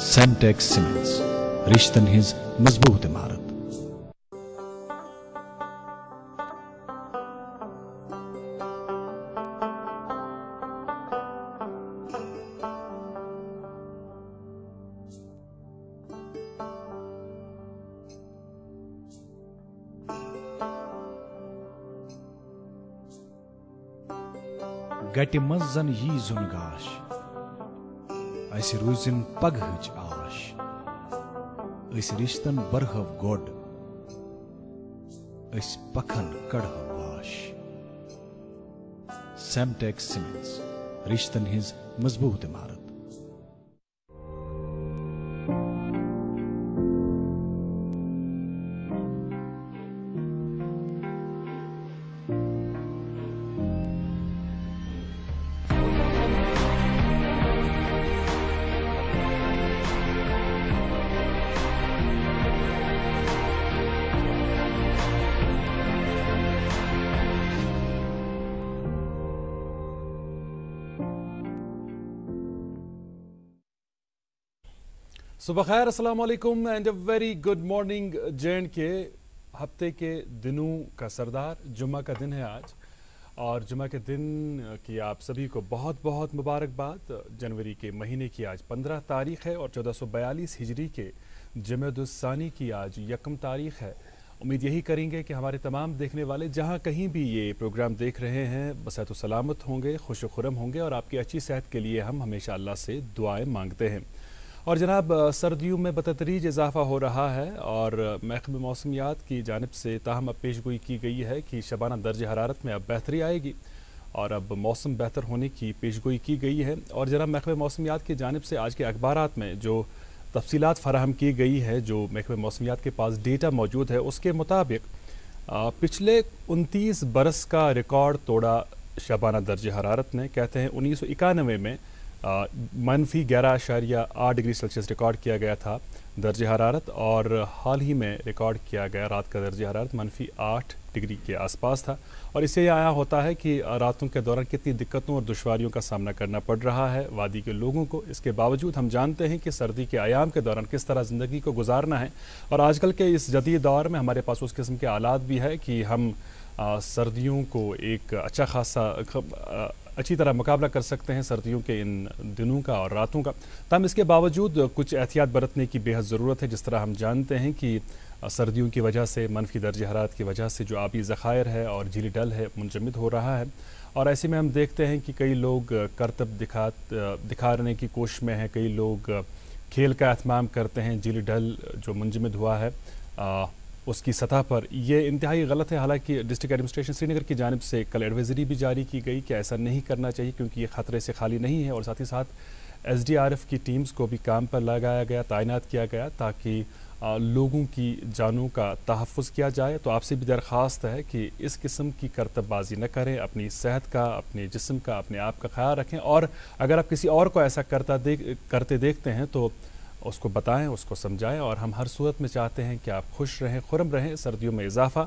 سیمٹیک cements رشتن his مضبوط عمارت. گٹہِ منٛز زن یی زُن گاش اسہِ روٗزِن پگہٕچ آش أسۍ رِشتن برہو گۄڈ أسۍ پکھن کڑہو واش. سیمٹیک سیمنٹس رشتن ہٕنٛز مضبوط عمارت. صبح خیر، السلام علیکم and a very good morning. J K ہفتے کے دنوں کا سردار جمعہ کا دن ہے آج، اور جمعہ کے دن کی آپ سبھی کو بہت بہت مبارکباد. جنوری کے مہینے کی آج 15 تاریخ ہے اور 1442 ہجری کے جمادی الثانی کی آج 1 تاریخ ہے. امید یہی کریں گے کہ ہمارے تمام دیکھنے والے جہاں کہیں بھی یہ پروگرام دیکھ رہے ہیں بصحت و سلامت ہوں گے، خوش و خرم ہوں گے، اور آپ کی اچھی صحت کے لیے ہم ہمیشہ اللہ سے دعائیں مانگتے ہیں. اور جناب، سردیوں میں بتدریج اضافہ ہو رہا ہے اور محکمہ موسمیات کی جانب سے تاہم اب پیشگوئی کی گئی ہے کہ شبانہ درجہ حرارت میں اب بہتری آئے گی اور اب موسم بہتر ہونے کی پیشگوئی کی گئی ہے. اور جناب، محکمہ موسمیات کی جانب سے آج کے اخبارات میں جو تفصیلات فراہم کی گئی ہے، جو محکمہ موسمیات کے پاس ڈیٹا موجود ہے، اس کے مطابق پچھلے 29 برس کا ریکارڈ توڑا شبانہ درجہ حرارت نے. کہتے ہیں 1991 میں -11.8 ڈگری سیلسیس ریکارڈ کیا گیا تھا درجہ حرارت، اور حال ہی میں ریکارڈ کیا گیا رات کا درجہ حرارت -8 ڈگری کے آس پاس تھا. اور اس سے یہ آیا ہوتا ہے کہ راتوں کے دوران کتنی دقتوں اور دشواریوں کا سامنا کرنا پڑ رہا ہے وادی کے لوگوں کو. اس کے باوجود ہم جانتے ہیں کہ سردی کے ایام کے دوران کس طرح زندگی کو گزارنا ہے، اور آج کل کے اس جدید دور میں ہمارے پاس اس قسم کے آلات بھی ہے کہ ہم سردیوں کو ایک اچھی طرح مقابلہ کر سکتے ہیں سردیوں کے ان دنوں کا اور راتوں کا. تاہم اس کے باوجود کچھ احتیاط برتنے کی بے حد ضرورت ہے. جس طرح ہم جانتے ہیں کہ سردیوں کی وجہ سے، منفی درجہ حرارت کی وجہ سے جو آبی ذخائر ہے اور جھیلی ڈل ہے منجمد ہو رہا ہے، اور ایسے میں ہم دیکھتے ہیں کہ کئی لوگ کرتب دکھانے کی کوشش میں ہیں، کئی لوگ کھیل کا اہتمام کرتے ہیں. جھیلی ڈل جو منجمد ہوا ہے اس کی سطح پر، یہ انتہائی غلط ہے. حالانکہ ڈسٹرکٹ ایڈمنسٹریشن سری نگر کی جانب سے کل ایڈوائزری بھی جاری کی گئی کہ ایسا نہیں کرنا چاہیے کیونکہ یہ خطرے سے خالی نہیں ہے، اور ساتھ ہی ساتھ SDRF کی ٹیمز کو بھی کام پر لگایا گیا، تعینات کیا گیا تاکہ لوگوں کی جانوں کا تحفظ کیا جائے. تو آپ سے بھی درخواست ہے کہ اس قسم کی کرتب بازی نہ کریں، اپنی صحت کا، اپنے جسم کا، اپنے آپ کا خیال رکھیں، اور اگر آپ کسی اور کو ایسا کرتے دیکھتے ہیں تو اس کو بتائیں، اس کو سمجھائیں. اور ہم ہر صورت میں چاہتے ہیں کہ آپ خوش رہیں، خرم رہیں. سردیوں میں اضافہ،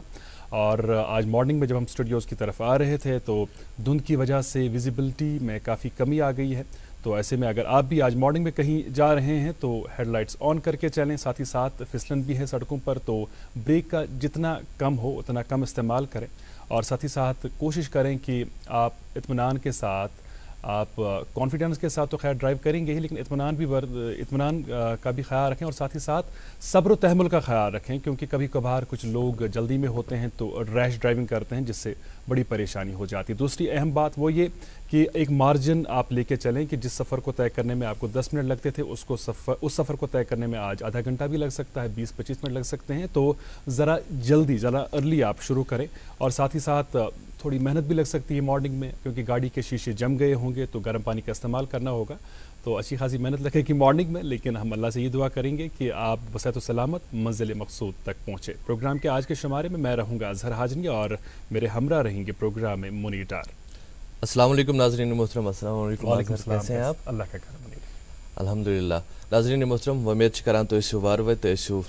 اور آج مارننگ میں جب ہم اسٹوڈیوز کی طرف آ رہے تھے تو دھند کی وجہ سے ویزیبلٹی میں کافی کمی آ گئی ہے. تو ایسے میں اگر آپ بھی آج مارننگ میں کہیں جا رہے ہیں تو ہیڈ لائٹس آن کر کے چلیں. ساتھ ہی ساتھ پھسلن بھی ہے سڑکوں پر، تو بریک کا جتنا کم ہو اتنا کم استعمال کریں، اور ساتھ ہی ساتھ کوشش کریں کہ آپ اطمینان کے ساتھ، آپ کانفیڈنس کے ساتھ تو خیر ڈرائیو کریں گے ہی، لیکن اطمینان کا بھی خیال رکھیں، اور ساتھ ہی ساتھ صبر و تحمل کا خیال رکھیں، کیونکہ کبھی کبھار کچھ لوگ جلدی میں ہوتے ہیں تو ریش ڈرائیونگ کرتے ہیں جس سے بڑی پریشانی ہو جاتی ہے. دوسری اہم بات وہ یہ کہ ایک مارجن آپ لے کے چلیں کہ جس سفر کو طے کرنے میں آپ کو 10 منٹ لگتے تھے اس سفر کو طے کرنے میں آج آدھا گھنٹہ بھی لگ سکتا ہے، 20-25 منٹ لگ سکتے ہیں. تو ذرا ارلی آپ شروع کریں، اور ساتھ ہی ساتھ تھوڑی محنت بھی لگ سکتی ہے مارننگ میں کیونکہ گاڑی کے شیشے جم گئے ہوں گے تو گرم پانی کا استعمال کرنا ہوگا. تو اچھی خاصی محنت لگے گی مارننگ میں، لیکن ہم اللہ سے یہ دعا کریں گے کہ آپ بصحت و سلامت منزل مقصود تک پہنچے. پروگرام کے آج کے شمارے میں رہوں گا اظہر حاجنی اور میرے ہمراہ رہیں گے پروگرام میں منیر ڈار. السلام علیکم ناظرین محترم. السلام علیکم. وعلیکم السلام. کیسے ہیں آپ؟ اللہ کا کرم. الحمدللہ. ناظرین محترم، امید کران تو وار وت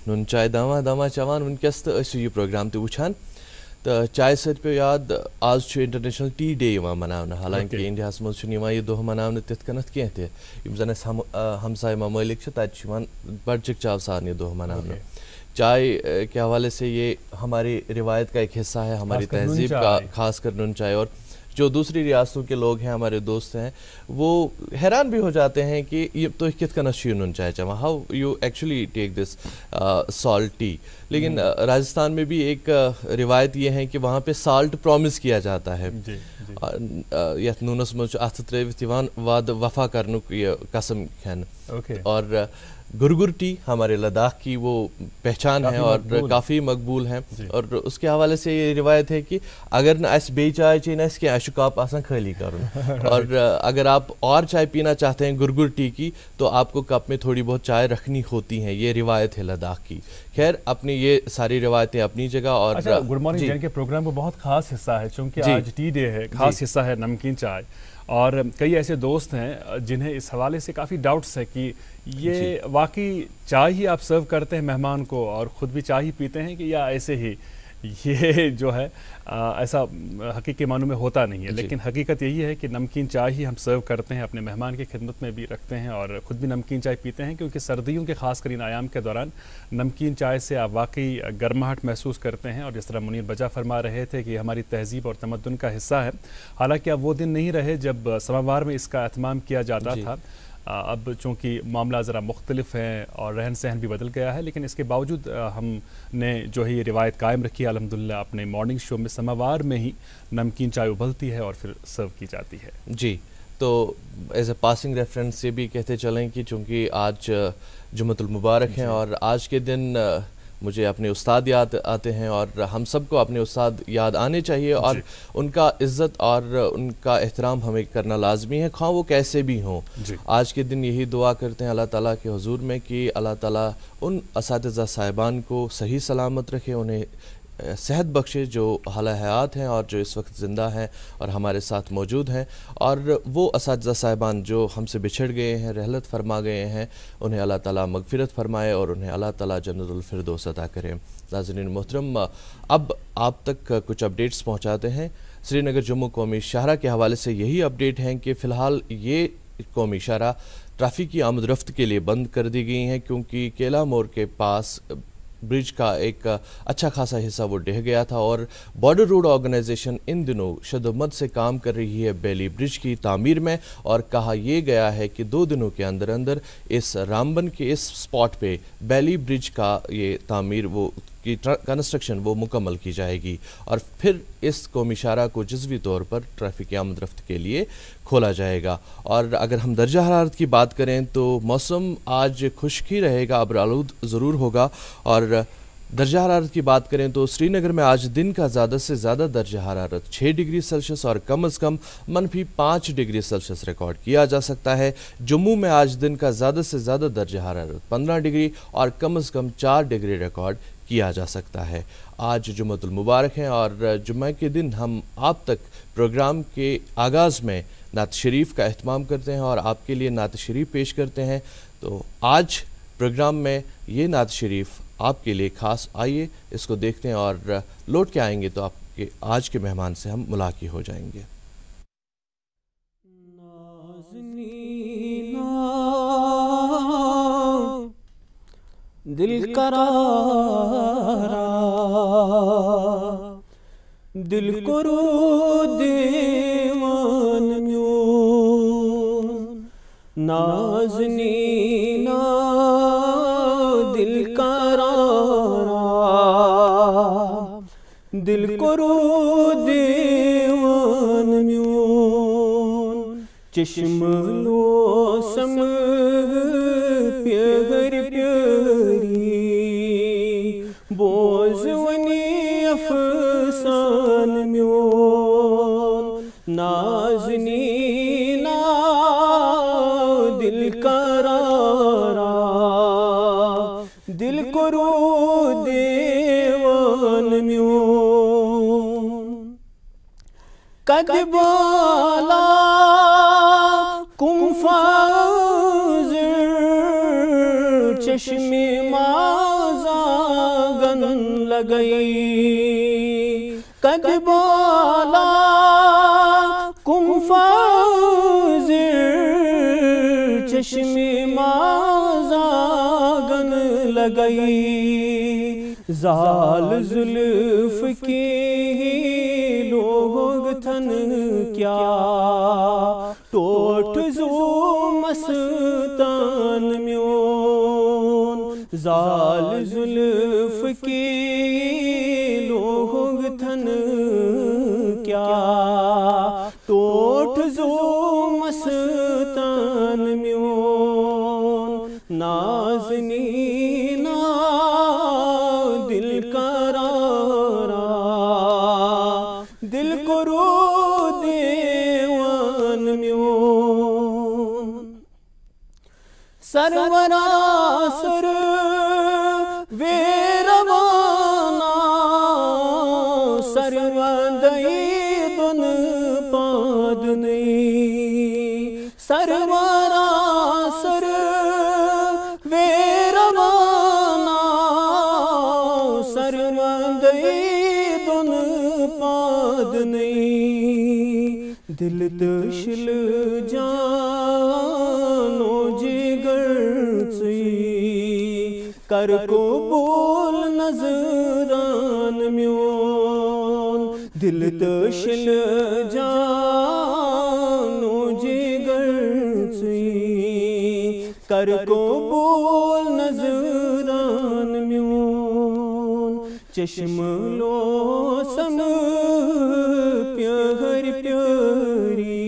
نون چائے دما چوان ونکس تو یہ پروگرام تہ وچھان. تو چائے ست پہ یاد آج انٹرنیشنل ٹی ڈے منانے حالانکہ انڈیا مز یہ دہ منانے تت کنتھ کی زن ہمسائے ممالک تک بڑ چک چاو سان یہ دہ منانے چائے کے حوالے سے یہ ہماری روایت کا ایک حصہ ہے, ہماری تہذیب کا, خاص کر نون چائے. اور جو دوسری ریاستوں کے لوگ ہیں, ہمارے دوست ہیں, وہ حیران بھی ہو جاتے ہیں کہ یہ تو کت کنس نون چائے چاہاں, how you actually take this salt tea. لیکن راجستھان میں بھی ایک روایت یہ ہے کہ وہاں پہ سالٹ پرومس کیا جاتا ہے, یت نونس مجھ اتھ تروت وعد وفا کرنک یہ قسم کھین. اور گرگر ٹی ہمارے لداخ کی وہ پہچان ہے اور کافی مقبول ہیں. اور اس کے حوالے سے یہ روایت ہے کہ اگر نہ اس بے چائے چین اس کے ایشو کپ آسان خالی کرن, اور اگر آپ اور چائے پینا چاہتے ہیں گرگر ٹی کی تو آپ کو کپ میں تھوڑی بہت چائے رکھنی ہوتی ہیں, یہ روایت ہے لداخ کی. خیر اپنی یہ ساری روایتیں اپنی جگہ. اور گڈ مارننگ جن کے پروگرام کو بہت خاص حصہ ہے, چونکہ آج ٹی ڈے ہے, خاص حصہ ہے نمکین چائے. اور کئی ایسے دوست ہیں جنہیں اس حوالے سے کافی ڈاؤٹس ہے کہ یہ واقعی چائے ہی آپ سرو کرتے ہیں مہمان کو اور خود بھی چائے ہی پیتے ہیں کہ یا ایسے ہی یہ جو ہے ایسا حقیقی معنوں میں ہوتا نہیں ہے. لیکن حقیقت یہی ہے کہ نمکین چائے ہی ہم سرو کرتے ہیں, اپنے مہمان کی خدمت میں بھی رکھتے ہیں اور خود بھی نمکین چائے پیتے ہیں, کیونکہ سردیوں کے خاص کرین ایام کے دوران نمکین چائے سے آپ واقعی گرماہٹ محسوس کرتے ہیں. اور جس طرح منیر بجا فرما رہے تھے کہ ہماری تہذیب اور تمدن کا حصہ ہے, حالانکہ اب وہ دن نہیں رہے جب سماوار میں اس کا اہتمام کیا جاتا تھا. اب چونکہ معاملہ ذرا مختلف ہیں اور رہن سہن بھی بدل گیا ہے, لیکن اس کے باوجود ہم نے جو ہے یہ روایت قائم رکھی ہے الحمدللہ. اپنے مارننگ شو میں سماوار میں ہی نمکین چائے ابلتی ہے اور پھر سرو کی جاتی ہے. جی, تو ایز اے پاسنگ ریفرنس یہ بھی کہتے چلیں کہ چونکہ آج جمعۃ المبارک ہیں اور آج کے دن مجھے اپنے استاد یاد آتے ہیں, اور ہم سب کو اپنے استاد یاد آنے چاہیے, اور ان کا عزت اور ان کا احترام ہمیں کرنا لازمی ہے, خواہ وہ کیسے بھی ہوں. آج کے دن یہی دعا کرتے ہیں اللہ تعالیٰ کے حضور میں کہ اللہ تعالیٰ ان اساتذہ صاحبان کو صحیح سلامت رکھے, انہیں صحت بخشے جو حال حیات ہیں اور جو اس وقت زندہ ہیں اور ہمارے ساتھ موجود ہیں. اور وہ اساتذہ صاحبان جو ہم سے بچھڑ گئے ہیں, رحلت فرما گئے ہیں, انہیں اللہ تعالیٰ مغفرت فرمائے اور انہیں اللہ تعالیٰ جنت الفردوس عطا کرے. ناظرین محترم, اب آپ تک کچھ اپڈیٹس پہنچاتے ہیں. سری نگر جموں قومی شاہراہ کے حوالے سے یہی اپڈیٹ ہیں کہ فی الحال یہ قومی شاہراہ ٹریفک کی آمد رفت کے لیے بند کر دی گئی ہیں, کیونکہ کیلا موڑ کے پاس برج کا ایک اچھا خاصا حصہ وہ ڈہ گیا تھا, اور بارڈر روڈ آرگنائزیشن ان دنوں شدت سے کام کر رہی ہے بیلی برج کی تعمیر میں. اور کہا یہ گیا ہے کہ 2 دنوں کے اندر اندر اس رامبن کے اس سپاٹ پہ بیلی برج کا یہ تعمیر وہ کی کنسٹرکشن وہ مکمل کی جائے گی, اور پھر اس قومی شاہراہ کو جزوی طور پر ٹریفک کی آمد رفت کے لیے کھولا جائے گا. اور اگر ہم درجہ حرارت کی بات کریں تو موسم آج خشک ہی رہے گا, ابرآلود ضرور ہوگا. اور درجہ حرارت کی بات کریں تو سری نگر میں آج دن کا زیادہ سے زیادہ درجہ حرارت 6 ڈگری سیلسیس اور کم از کم -5 ڈگری سیلسیس ریکارڈ کیا جا سکتا ہے. جموں میں آج دن کا زیادہ سے زیادہ درجہ حرارت 15 ڈگری اور کم از کم 4 ڈگری ریکارڈ کیا جا سکتا ہے. آج جمعۃ المبارک ہیں اور جمعہ کے دن ہم آپ تک پروگرام کے آغاز میں نعت شریف کا اہتمام کرتے ہیں اور آپ کے لیے نعت شریف پیش کرتے ہیں. تو آج پروگرام میں یہ نعت شریف آپ کے لیے خاص, آئیے اس کو دیکھتے ہیں اور لوٹ کے آئیں گے تو آپ کے آج کے مہمان سے ہم ملاقات ہو جائیں گے. دل قرارا دل کرو دیوان میون نازنینا دل قرارا دل کرو دیوان میون چشم لو سم پیغر بوز ونی افسان میون نازنینا دل قرارا دل کرو دیوان میون قد بالا کم فاضر چشم مازاگن لگئی قد بالا کم فاضل چشم مازاگن لگئی زال زلف کی لوگ تھن کیا ٹوٹ زو مستان میون زال زلف کی لوگ تھن کیا ٹوٹ زو مستان میون نازنینا دل قرارا دل کو رو دیوان میون سرورا سر ویروانا سروندئی دن پادنی سرورا سر ویروانا سروندئی دن پادنی دل تشل جانو جگر سی کر کو بول نظران میون دل تشل جانو جگر سی کر کو بول نظران میون چشم لو سم پیہر پیاری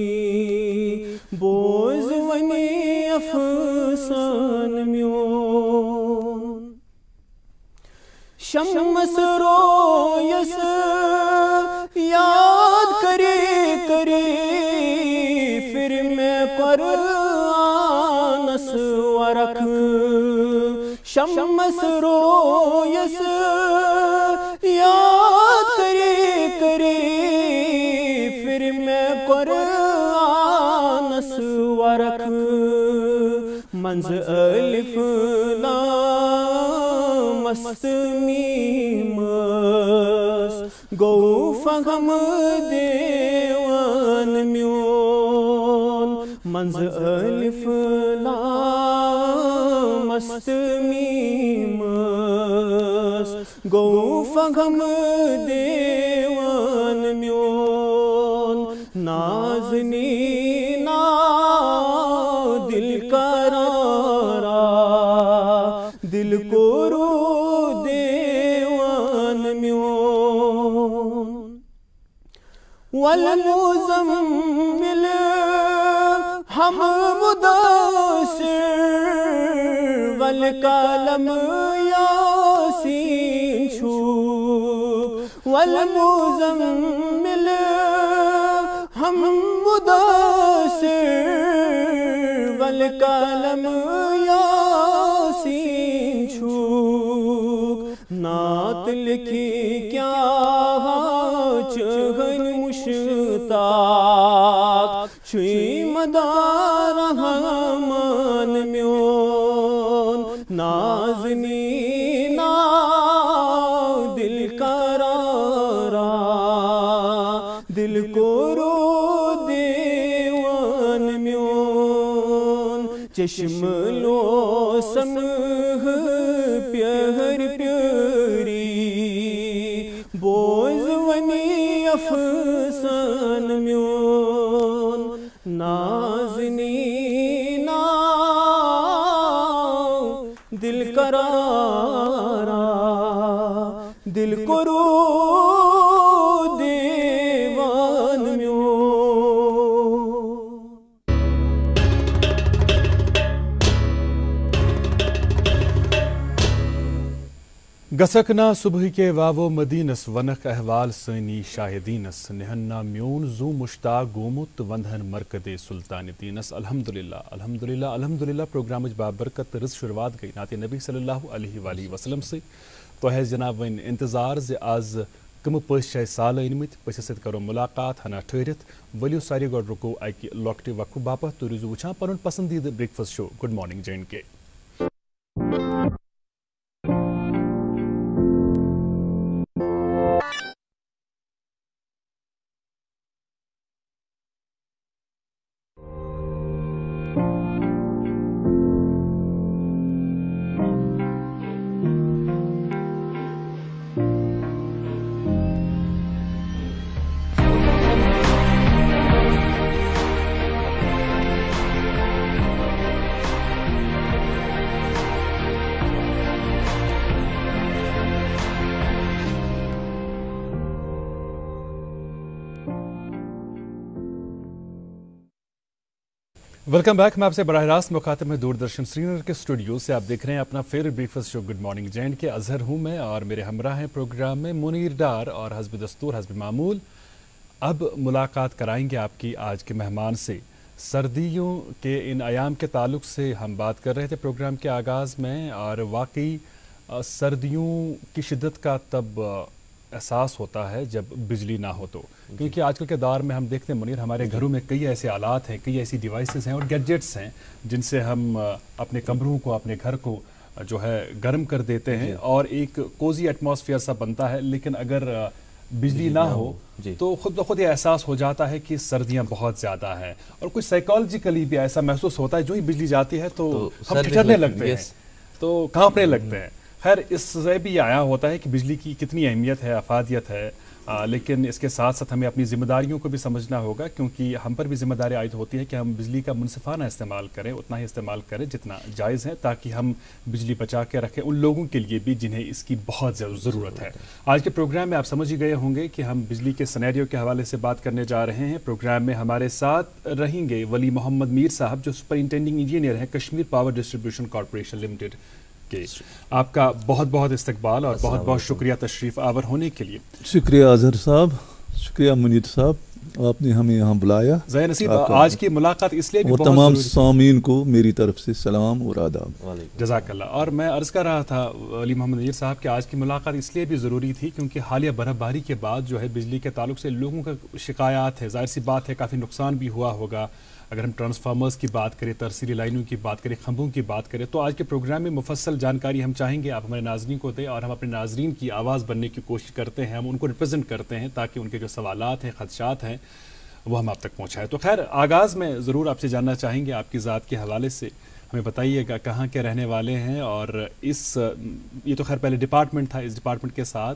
بوز ونی افسان میون شمس رویس یاد کری پھر میں قرآنس ورک شمس رویس یاد کری پھر میں قرآنس ورک منز الف لام مست میم گو فہم دیوان میون منز الف لام مست میم گو فہم دیوان میون نازنینا دل قرارا دل کو رو دیوان میون والمزمل ہم مدثر والقلم یاسین چھو والمزمل ہم مدثر والقلم یاسین چھو نعت لکھی کیا چہن مشتاق چھوئی مدار رحمان میون نازنینا دل قرارا دل کو رو دیوان میون چشم لو سمہ پیہر پیاری بوز ونی افسان میون نازنینا دل قرارا دل کو رو دیوان میون گسکنا صبح کے واو مدینس ونک احوال سنی شاہدینس نہنا میون زو مشتاق گومت وندھن مرکد سلطان دینس الحمدللہ الحمدللہ الحمدللہ پروگرام بابرکت رز شروعات گئی نعت نبی صلی اللہ علیہ وآلہ وسلم سے تو ہے جناب ون انتظار زِ آز کم پس سال أنمت پس ست کرو ملاقات ہنا ٹھہرت ولو ساری گوڈ رکو اکہ لوکٹ وقفہ باپت تو روزو وچھان پنن پسندیدہ breakfast show good morning J&K welcome back. मैं आपसे बराह रास्त मुखातिब में दूरदर्शन श्रीनगर के स्टूडियो से। आप देख रहे हैं अपना favourite breakfast show good morning giant के। अजहर हूँ मैं और मेरे हमराह हैं प्रोग्राम में मुनीर डार और हस्ब दस्तूर हस्ब मामूल। अब मुलाकात कराएंगे आपकी आज के मेहमान से। सर्दियों के इन अयाम के ताल्लुक से हम बात कर रहे थे प्रोग्राम के आगाज़ में, और वाकई सर्दियों की शिद्दत का तब एहसास होता है जब बिजली ना हो तो, क्योंकि आजकल के दौर में हम देखते हैं मुनीर, हमारे घरों में कई ऐसे आलात हैं, कई ऐसी डिवाइसेस हैं और गैजेट्स हैं जिनसे हम अपने कमरों को, अपने घर को जो है गर्म कर देते हैं और एक कोजी एटमॉस्फेयर सा बनता है। लेकिन अगर बिजली ना हो तो खुद ब खुद ये एहसास हो जाता है कि सर्दियां बहुत ज़्यादा हैं, और कुछ साइकोलॉजिकली भी ऐसा महसूस होता है जो ही बिजली जाती है तो हम ठिठरने लगते हैं, तो कांपने लगते हैं। खैर, इससे भी आया होता है कि बिजली की कितनी अहमियत है, अफादियत है, लेकिन इसके साथ साथ हमें अपनी ज़िम्मेदारियों को भी समझना होगा, क्योंकि हम पर भी ज़िम्मेदारी आयद होती है कि हम बिजली का मुनसिफाना इस्तेमाल करें, उतना ही इस्तेमाल करें जितना जायज़ है, ताकि हम बिजली बचा के रखें उन लोगों के लिए भी जिन्हें इसकी बहुत ज़रूरत है। आज के प्रोग्राम में आप समझ ही गए होंगे कि हम बिजली के सिनेरियो के हवाले से बात करने जा रहे हैं। प्रोग्राम में हमारे साथ रहेंगे वली मोहम्मद मीर साहब, जो सुपरिंटेंडिंग इंजीनियर हैं Kashmir power distribution corporation limited के। आपका बहुत बहुत इस्तकबाल और बहुत बहुत शुक्रिया तशरीफ़ आवर होने के लिए। शुक्रिया अजहर साहब, शुक्रिया मुनीर साहब, आपने हमें यहाँ बुलाया। ज़ाहिर नसीब, आज की मुलाकात इसलिए भी और बहुत तमाम ज़रूरी सामीन को मेरी तरफ से सलाम और आदाब। जज़ाकल्लाह। और मैं अर्ज़ कर रहा था वली मोहम्मद मीर साहब कि आज की मुलाकात इसलिए भी ज़रूरी थी क्योंकि हालिया बर्फ़बारी के बाद जो है बिजली के ताल्लुक से लोगों का शिकायत है, ज़ाहिर सी बात है काफ़ी नुकसान भी हुआ होगा। अगर हम ट्रांसफार्मर्स की बात करें, तरसीली लाइनों की बात करें, खंभों की बात करें, तो आज के प्रोग्राम में मुफस्सल जानकारी हम चाहेंगे आप हमारे नाज़रीन को दें, और हम अपने नाज़रीन की आवाज़ बनने की कोशिश करते हैं, हम उनको रिप्रेजेंट करते हैं ताकि उनके जो सवालात हैं, खदशात हैं, वो हम आप तक पहुँचाएँ। तो खैर, आगाज़ में ज़रूर आपसे जानना चाहेंगे आपकी ज़ात के हवाले से, हमें बताइएगा कहाँ के रहने वाले हैं, और ये तो खैर पहले डिपार्टमेंट था, इस डिपार्टमेंट के साथ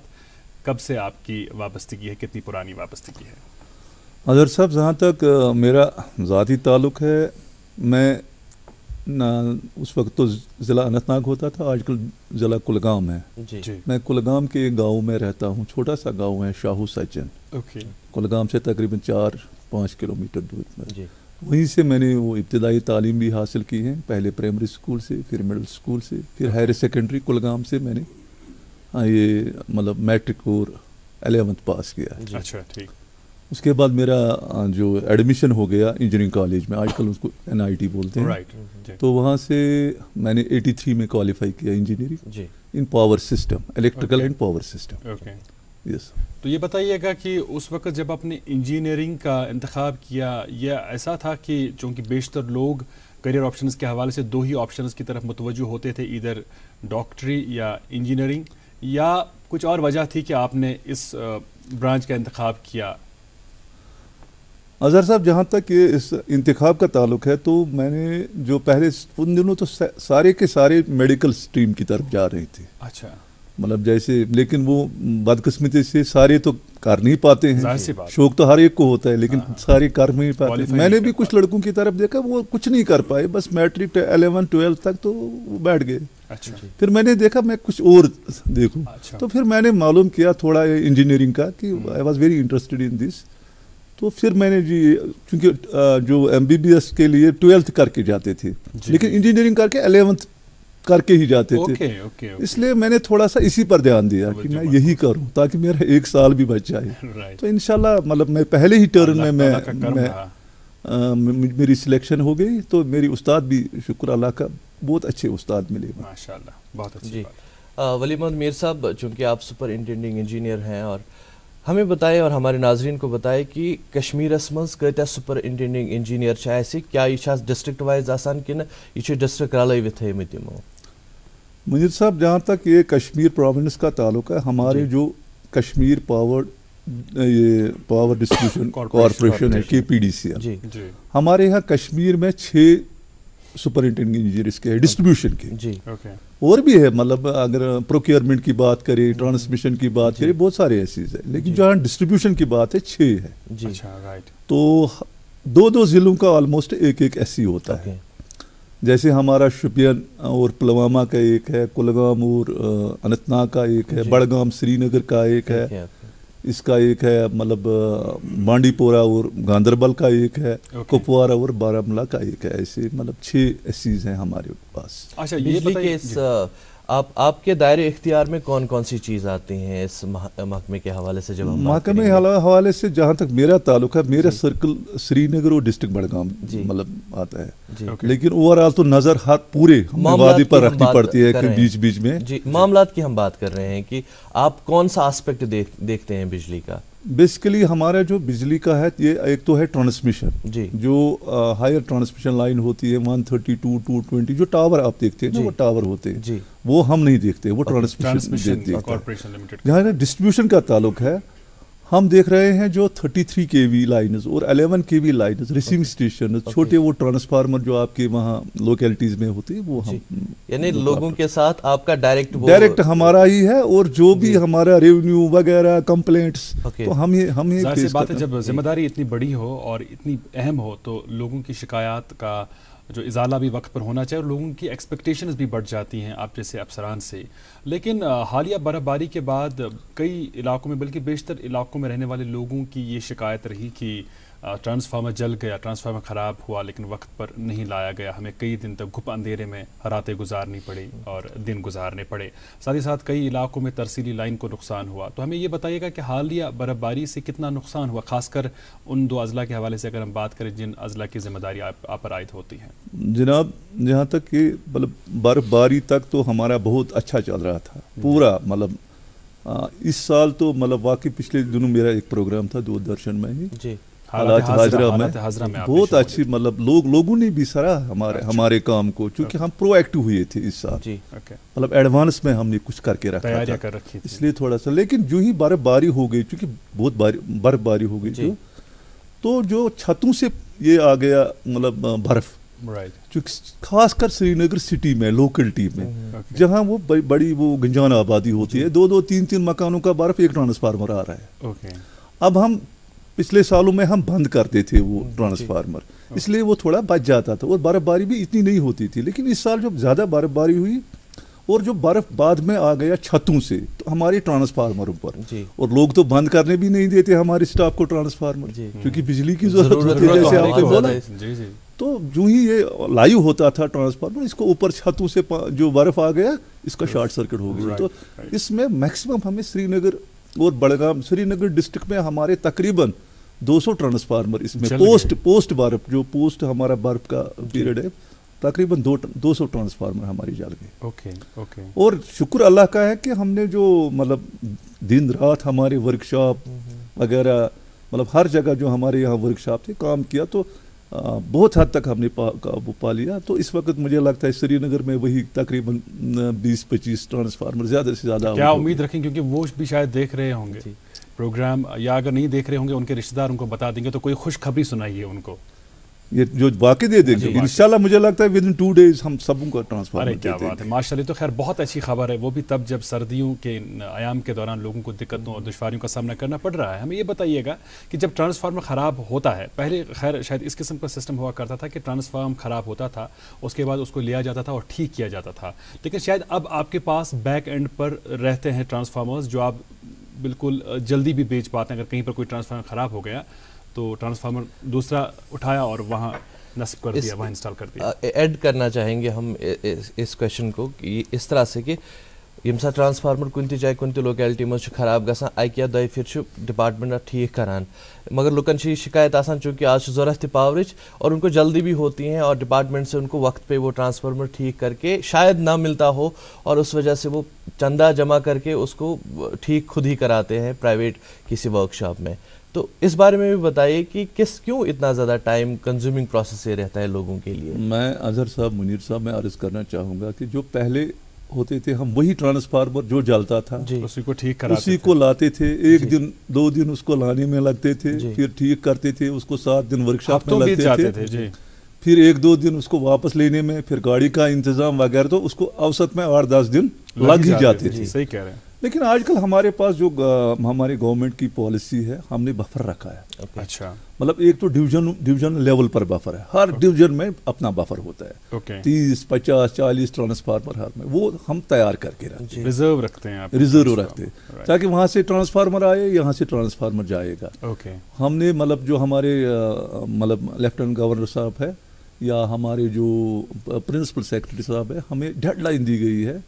कब से आपकी वाबस्तगी है, कितनी पुरानी वाबस्तगी है? अजहर साहब, जहाँ तक मेरा ज़ाती ताल्लुक़ है, मैं उस वक्त तो ज़िला अनंतनाग होता था, आजकल ज़िला कुलगाम है जी। मैं कुलगाम के एक गाँव में रहता हूँ, छोटा सा गाँव है शाहू सचन। कुलगाम से तकरीबन 4-5 किलोमीटर दूर पर। वहीं से मैंने वो इब्तदाई तालीम भी हासिल की है, पहले प्राइमरी स्कूल से, फिर मिडिल स्कूल से, फिर हायर सेकेंडरी कुलगाम से मैंने ये मतलब मैट्रिक और 11th पास किया है। अच्छा, ठीक। उसके बाद मेरा जो एडमिशन हो गया इंजीनियरिंग कॉलेज में, आजकल उसको NIT बोलते हैं, राइट। तो वहाँ से मैंने 83 में क्वालिफाई किया engineering in power system, electrical and power system. Okay, yes. तो ये बताइएगा कि उस वक्त जब आपने इंजीनियरिंग का इंतखाब किया, यह ऐसा था कि चूँकि बेशतर लोग करियर ऑप्शंस के हवाले से दो ही ऑप्शंस की तरफ मुतवज्जो होते थे, इधर डॉक्टरी या इंजीनियरिंग, या कुछ और वजह थी कि आपने इस ब्रांच का इंतखाब किया? अजहर साहब, जहाँ तक ये इस इंतखाब का ताल्लुक है, तो मैंने जो पहले उन दिनों तो सारे के सारे मेडिकल स्ट्रीम की तरफ जा रहे थे। अच्छा। मतलब जैसे, लेकिन वो बदकिस्मती से सारे तो कर नहीं पाते हैं, शौक तो हर एक को होता है, लेकिन सारे कर नहीं पाते। मैंने भी कुछ लड़कों की तरफ देखा, वो कुछ नहीं कर पाए, बस मैट्रिक 11-12 तक तो वो बैठ गए। अच्छा। फिर मैंने देखा मैं कुछ और देखूं। अच्छा। तो फिर मैंने मालूम किया थोड़ा इंजीनियरिंग का कि I was very interested in this. तो फिर मैंने जी, क्योंकि जो MBBS के लिए 12th करके जाते थे, लेकिन इंजीनियरिंग करके 11th करके ही जाते थे। इसलिए मैंने थोड़ा सा इसी पर ध्यान दिया कि मैं यही करूं ताकि मेरा 1 साल भी बच जाए। तो इंशाल्लाह मतलब मैं पहले ही टर्न में मेरी सिलेक्शन हो गई। तो मेरी उस्ताद भी शुक्र अल्लाह का, बहुत अच्छे उस्ताद मिले माशाल्लाह, बहुत अच्छी जी। वली मोहम्मद मीर साहब, चूँकि आप सुपरिंटेंडिंग इंजीनियर हैं, और हमें बताएं और हमारे नाजरीन को बताएं कि कश्मीरस मज कत सुपरिंटेंडिंग इंजीनियर ऐसे, क्या यह डिस्ट्रिक्ट वाइज आसान कि यह डिस्ट्रिक्ट रलवित थमत यमो? मुनीर साहब, जहाँ तक ये कश्मीर प्रोविंस का ताल्लुक है, हमारे जो कश्मीर पावर डिस्ट्रीब्यूशन कॉरपोरेशन है, KPDCL, हमारे यहाँ कश्मीर में 6 सुपरिंटेंडिंग इंजीनियर्स के डिस्ट्रीब्यूशन के जी। और भी है, मतलब अगर प्रोक्योरमेंट की बात करें, ट्रांसमिशन की बात करें, बहुत सारे ऐसी है, लेकिन जहाँ डिस्ट्रीब्यूशन की बात है 6 है। अच्छा, राइट। तो 2-2 जिलों का ऑलमोस्ट एक ऐसी होता है। जैसे हमारा शुपियन और पुलवामा का एक है, कुलगाम और अनंतनाग का एक है, बड़गाम श्रीनगर का एक है, इसका एक है मतलब बांडीपोरा और गांदरबल का एक है, कुपवारा और बारामूला का एक है। ऐसे मतलब 6 एससीज हैं हमारे पास। अच्छा, ये बिजली के इस आपके दायरे इख्तियार में कौन कौन सी चीज़ आती हैं इस महकमे के हवाले से? जब हम महकमे के हवाले से जहाँ तक मेरा ताल्लुक है, मेरा सर्कल श्रीनगर और डिस्ट्रिक्ट बड़गाम मतलब आता है, लेकिन ओवरऑल तो नज़र हर पूरे वादी पर रखनी पड़ती है कि बीच बीच में। जी, मामलात की हम बात कर रहे हैं कि आप कौन सा एस्पेक्ट देखते हैं बिजली का? बेसिकली हमारा जो बिजली का है, ये एक तो है ट्रांसमिशन, जो हायर ट्रांसमिशन लाइन होती है 132, 220, जो टावर आप देखते हैं ना, वो टावर होते हैं, वो हम नहीं देखते, वो ट्रांसमिशन कॉर्पोरेशन लिमिटेड। जहाँ डिस्ट्रीब्यूशन का ताल्लुक है, हम देख रहे हैं जो 33 kV लाइन्स और 11 kV लाइन्स, रिसीविंग स्टेशन, छोटे वो ट्रांसफार्मर जो आपके वहाँ लोकेलिटीज में होते हैं, वो हम यानी लोगों के साथ आपका डायरेक्ट हमारा ही है। और जो भी हमारा रेवेन्यू वगैरह कंप्लेंट्स, तो हम ये बात है, जब जिम्मेदारी इतनी बड़ी हो और इतनी अहम हो तो लोगों की शिकायत का जो इजाला भी वक्त पर होना चाहिए और लोगों की एक्सपेक्टेशंस भी बढ़ जाती हैं आप जैसे अफसरान से। लेकिन हालिया बर्फ़बारी के बाद कई इलाकों में, बल्कि बेशतर इलाकों में रहने वाले लोगों की ये शिकायत रही कि ट्रांसफार्मर जल गया, ट्रांसफार्मर ख़राब हुआ लेकिन वक्त पर नहीं लाया गया, हमें कई दिन तक घुप अंधेरे में रातें गुजारनी पड़ी और दिन गुजारने पड़े। साथ ही साथ कई इलाकों में तरसीली लाइन को नुकसान हुआ। तो हमें ये बताइएगा कि हालिया बर्फ़बारी से कितना नुकसान हुआ, खासकर उन 2 अजला के हवाले से अगर हम बात करें जिन अजला की जिम्मेदारी आप पर आयद होती है। जनाब, जहाँ तक कि मतलब बर्फ़बारी तक तो हमारा बहुत अच्छा चल रहा था पूरा, मतलब इस साल तो मतलब वाकई पिछले दिनों मेरा एक प्रोग्राम था दूरदर्शन में ही, हालात हाजरा में बहुत अच्छी, मतलब लोगों ने भी सराहा हमारे काम को, क्योंकि हम प्रोएक्टिव हुए थे इस साल, मतलब एडवांस में हमने कुछ करके रखा था, इसलिए थोड़ा सा। लेकिन जो ही बर्फबारी हो गई, क्योंकि बहुत बर्फबारी हो गई, तो जो छतों से ये आ गया मतलब बर्फ, क्योंकि खासकर श्रीनगर सिटी में, लोकलिटी में, जहाँ वो बड़ी वो गंजान आबादी होती है, 2-2, 3-3 मकानों का बर्फ एक ट्रांसफार्मर आ रहा है। अब हम पिछले सालों में हम बंद करते थे वो ट्रांसफार्मर, इसलिए वो थोड़ा बच जाता था और बर्फबारी भी इतनी नहीं होती थी। लेकिन इस साल जब ज़्यादा बर्फबारी हुई और जो बर्फ बाद में आ गया छतों से, तो हमारे ट्रांसफार्मरों पर, और लोग तो बंद करने भी नहीं देते हमारे स्टाफ को ट्रांसफार्मर, क्योंकि बिजली की जरूरत होती है, जैसे आपने बोला। तो जो ही ये लाइव होता था ट्रांसफार्मर, इसको ऊपर छतों से जो बर्फ आ गया, इसका शॉर्ट सर्किट हो गया। तो इसमें मैक्सिमम हमें श्रीनगर और बड़गाम, श्रीनगर डिस्ट्रिक्ट में हमारे तकरीबन 200 ट्रांसफार्मर इसमें पोस्ट बर्फ, जो पोस्ट हमारा बर्फ का पीरियड है, तकरीबन 200 ट्रांसफार्मर हमारी जल गए। और शुक्र अल्लाह का है कि हमने जो मतलब दिन रात हमारे वर्कशॉप वगैरह, मतलब हर जगह जो हमारे यहाँ वर्कशॉप थे, काम किया, तो बहुत हद तक हमने काबू पा लिया। तो इस वक्त मुझे लगता है श्रीनगर में वही तकरीबन 20-25 ट्रांसफार्मर ज़्यादा से ज़्यादा। क्या उम्मीद रखें, क्योंकि वो भी शायद देख रहे होंगे प्रोग्राम, या अगर नहीं देख रहे होंगे उनके रिश्तेदार उनको बता देंगे, तो कोई खुशखबरी सुनाइए उनको, ये जो वाकई दे देंगे इंशाल्लाह। मुझे लगता है विदिन 2 days हम सबों को ट्रांसफार्मर। क्या बात है, माशाल्लाह। तो खैर बहुत अच्छी खबर है, वो भी तब जब सर्दियों के आयाम के दौरान लोगों को दिक्कतों और दुश्वारियों का सामना करना पड़ रहा है। हमें ये बताइएगा कि जब ट्रांसफार्मर ख़राब होता है, पहले खैर शायद इस किस्म का सिस्टम हुआ करता था कि ट्रांसफार्मर ख़राब होता था, उसके बाद उसको लिया जाता था और ठीक किया जाता था, लेकिन शायद अब आपके पास बैक एंड पर रहते हैं ट्रांसफार्मर्स जो आप बिल्कुल जल्दी भी बेच पाते हैं। अगर कहीं पर कोई ट्रांसफार्मर ख़राब हो गया तो ट्रांसफार्मर दूसरा उठाया और वहाँ नस्ब कर दिया, वहाँ इंस्टॉल कर दिया। ऐड करना चाहेंगे हम इस क्वेश्चन को कि इस तरह से कि यम सा ट्रांसफार्मर कुन जाए कुन लोकेलिटी मज खराब गसान, अकि या दो फिर डिपार्टमेंट ठीक करान, मगर लुकन शिकायत आसान, चूँकि आज ज़रूरत पावरच और उनको जल्दी भी होती हैं और डिपार्टमेंट से उनको वक्त पे वो ट्रांसफार्मर ठीक करके शायद ना मिलता हो, और उस वजह से वो चंदा जमा करके उसको ठीक खुद ही कराते हैं प्राइवेट किसी वर्कशॉप में। तो इस बारे में भी बताइए कि क्यों इतना ज़्यादा टाइम कंज्यूमिंग प्रोसेस ये रहता है लोगों के लिए। मैं अजहर साहब, मुनीर साहब, मैं अर्ज़ करना चाहूँगा कि जो पहले होते थे, हम वही ट्रांसफार्मर जो जलता था उसी को ठीक कराते, उसी को लाते थे। 1 दिन 2 दिन उसको लाने में लगते थे, फिर ठीक करते थे, उसको 7 दिन वर्कशॉप में लगते थे, फिर 1-2 दिन उसको वापस लेने में, फिर गाड़ी का इंतजाम वगैरह, तो उसको औसत में 8-10 दिन लग ही जाते थे। सही कह रहे हैं। लेकिन आजकल हमारे पास जो हमारी गवर्नमेंट की पॉलिसी है, हमने बफर रखा है। अच्छा, मतलब एक तो डिवीजन लेवल पर बफर है, हर डिवीजन में अपना बफर होता है। 30, 50, 40 ट्रांसफार्मर हर में, वो हम तैयार करके रखते हैं, रिजर्व रखते हैं आप? रिजर्व रखते हैं, ताकि वहाँ से ट्रांसफार्मर आए, यहाँ से ट्रांसफार्मर जाएगा। हमने मतलब जो हमारे मतलब लेफ्टिनेंट गवर्नर साहब है या हमारे जो प्रिंसिपल सेक्रेटरी साहब है, हमें डेडलाइन दी गई है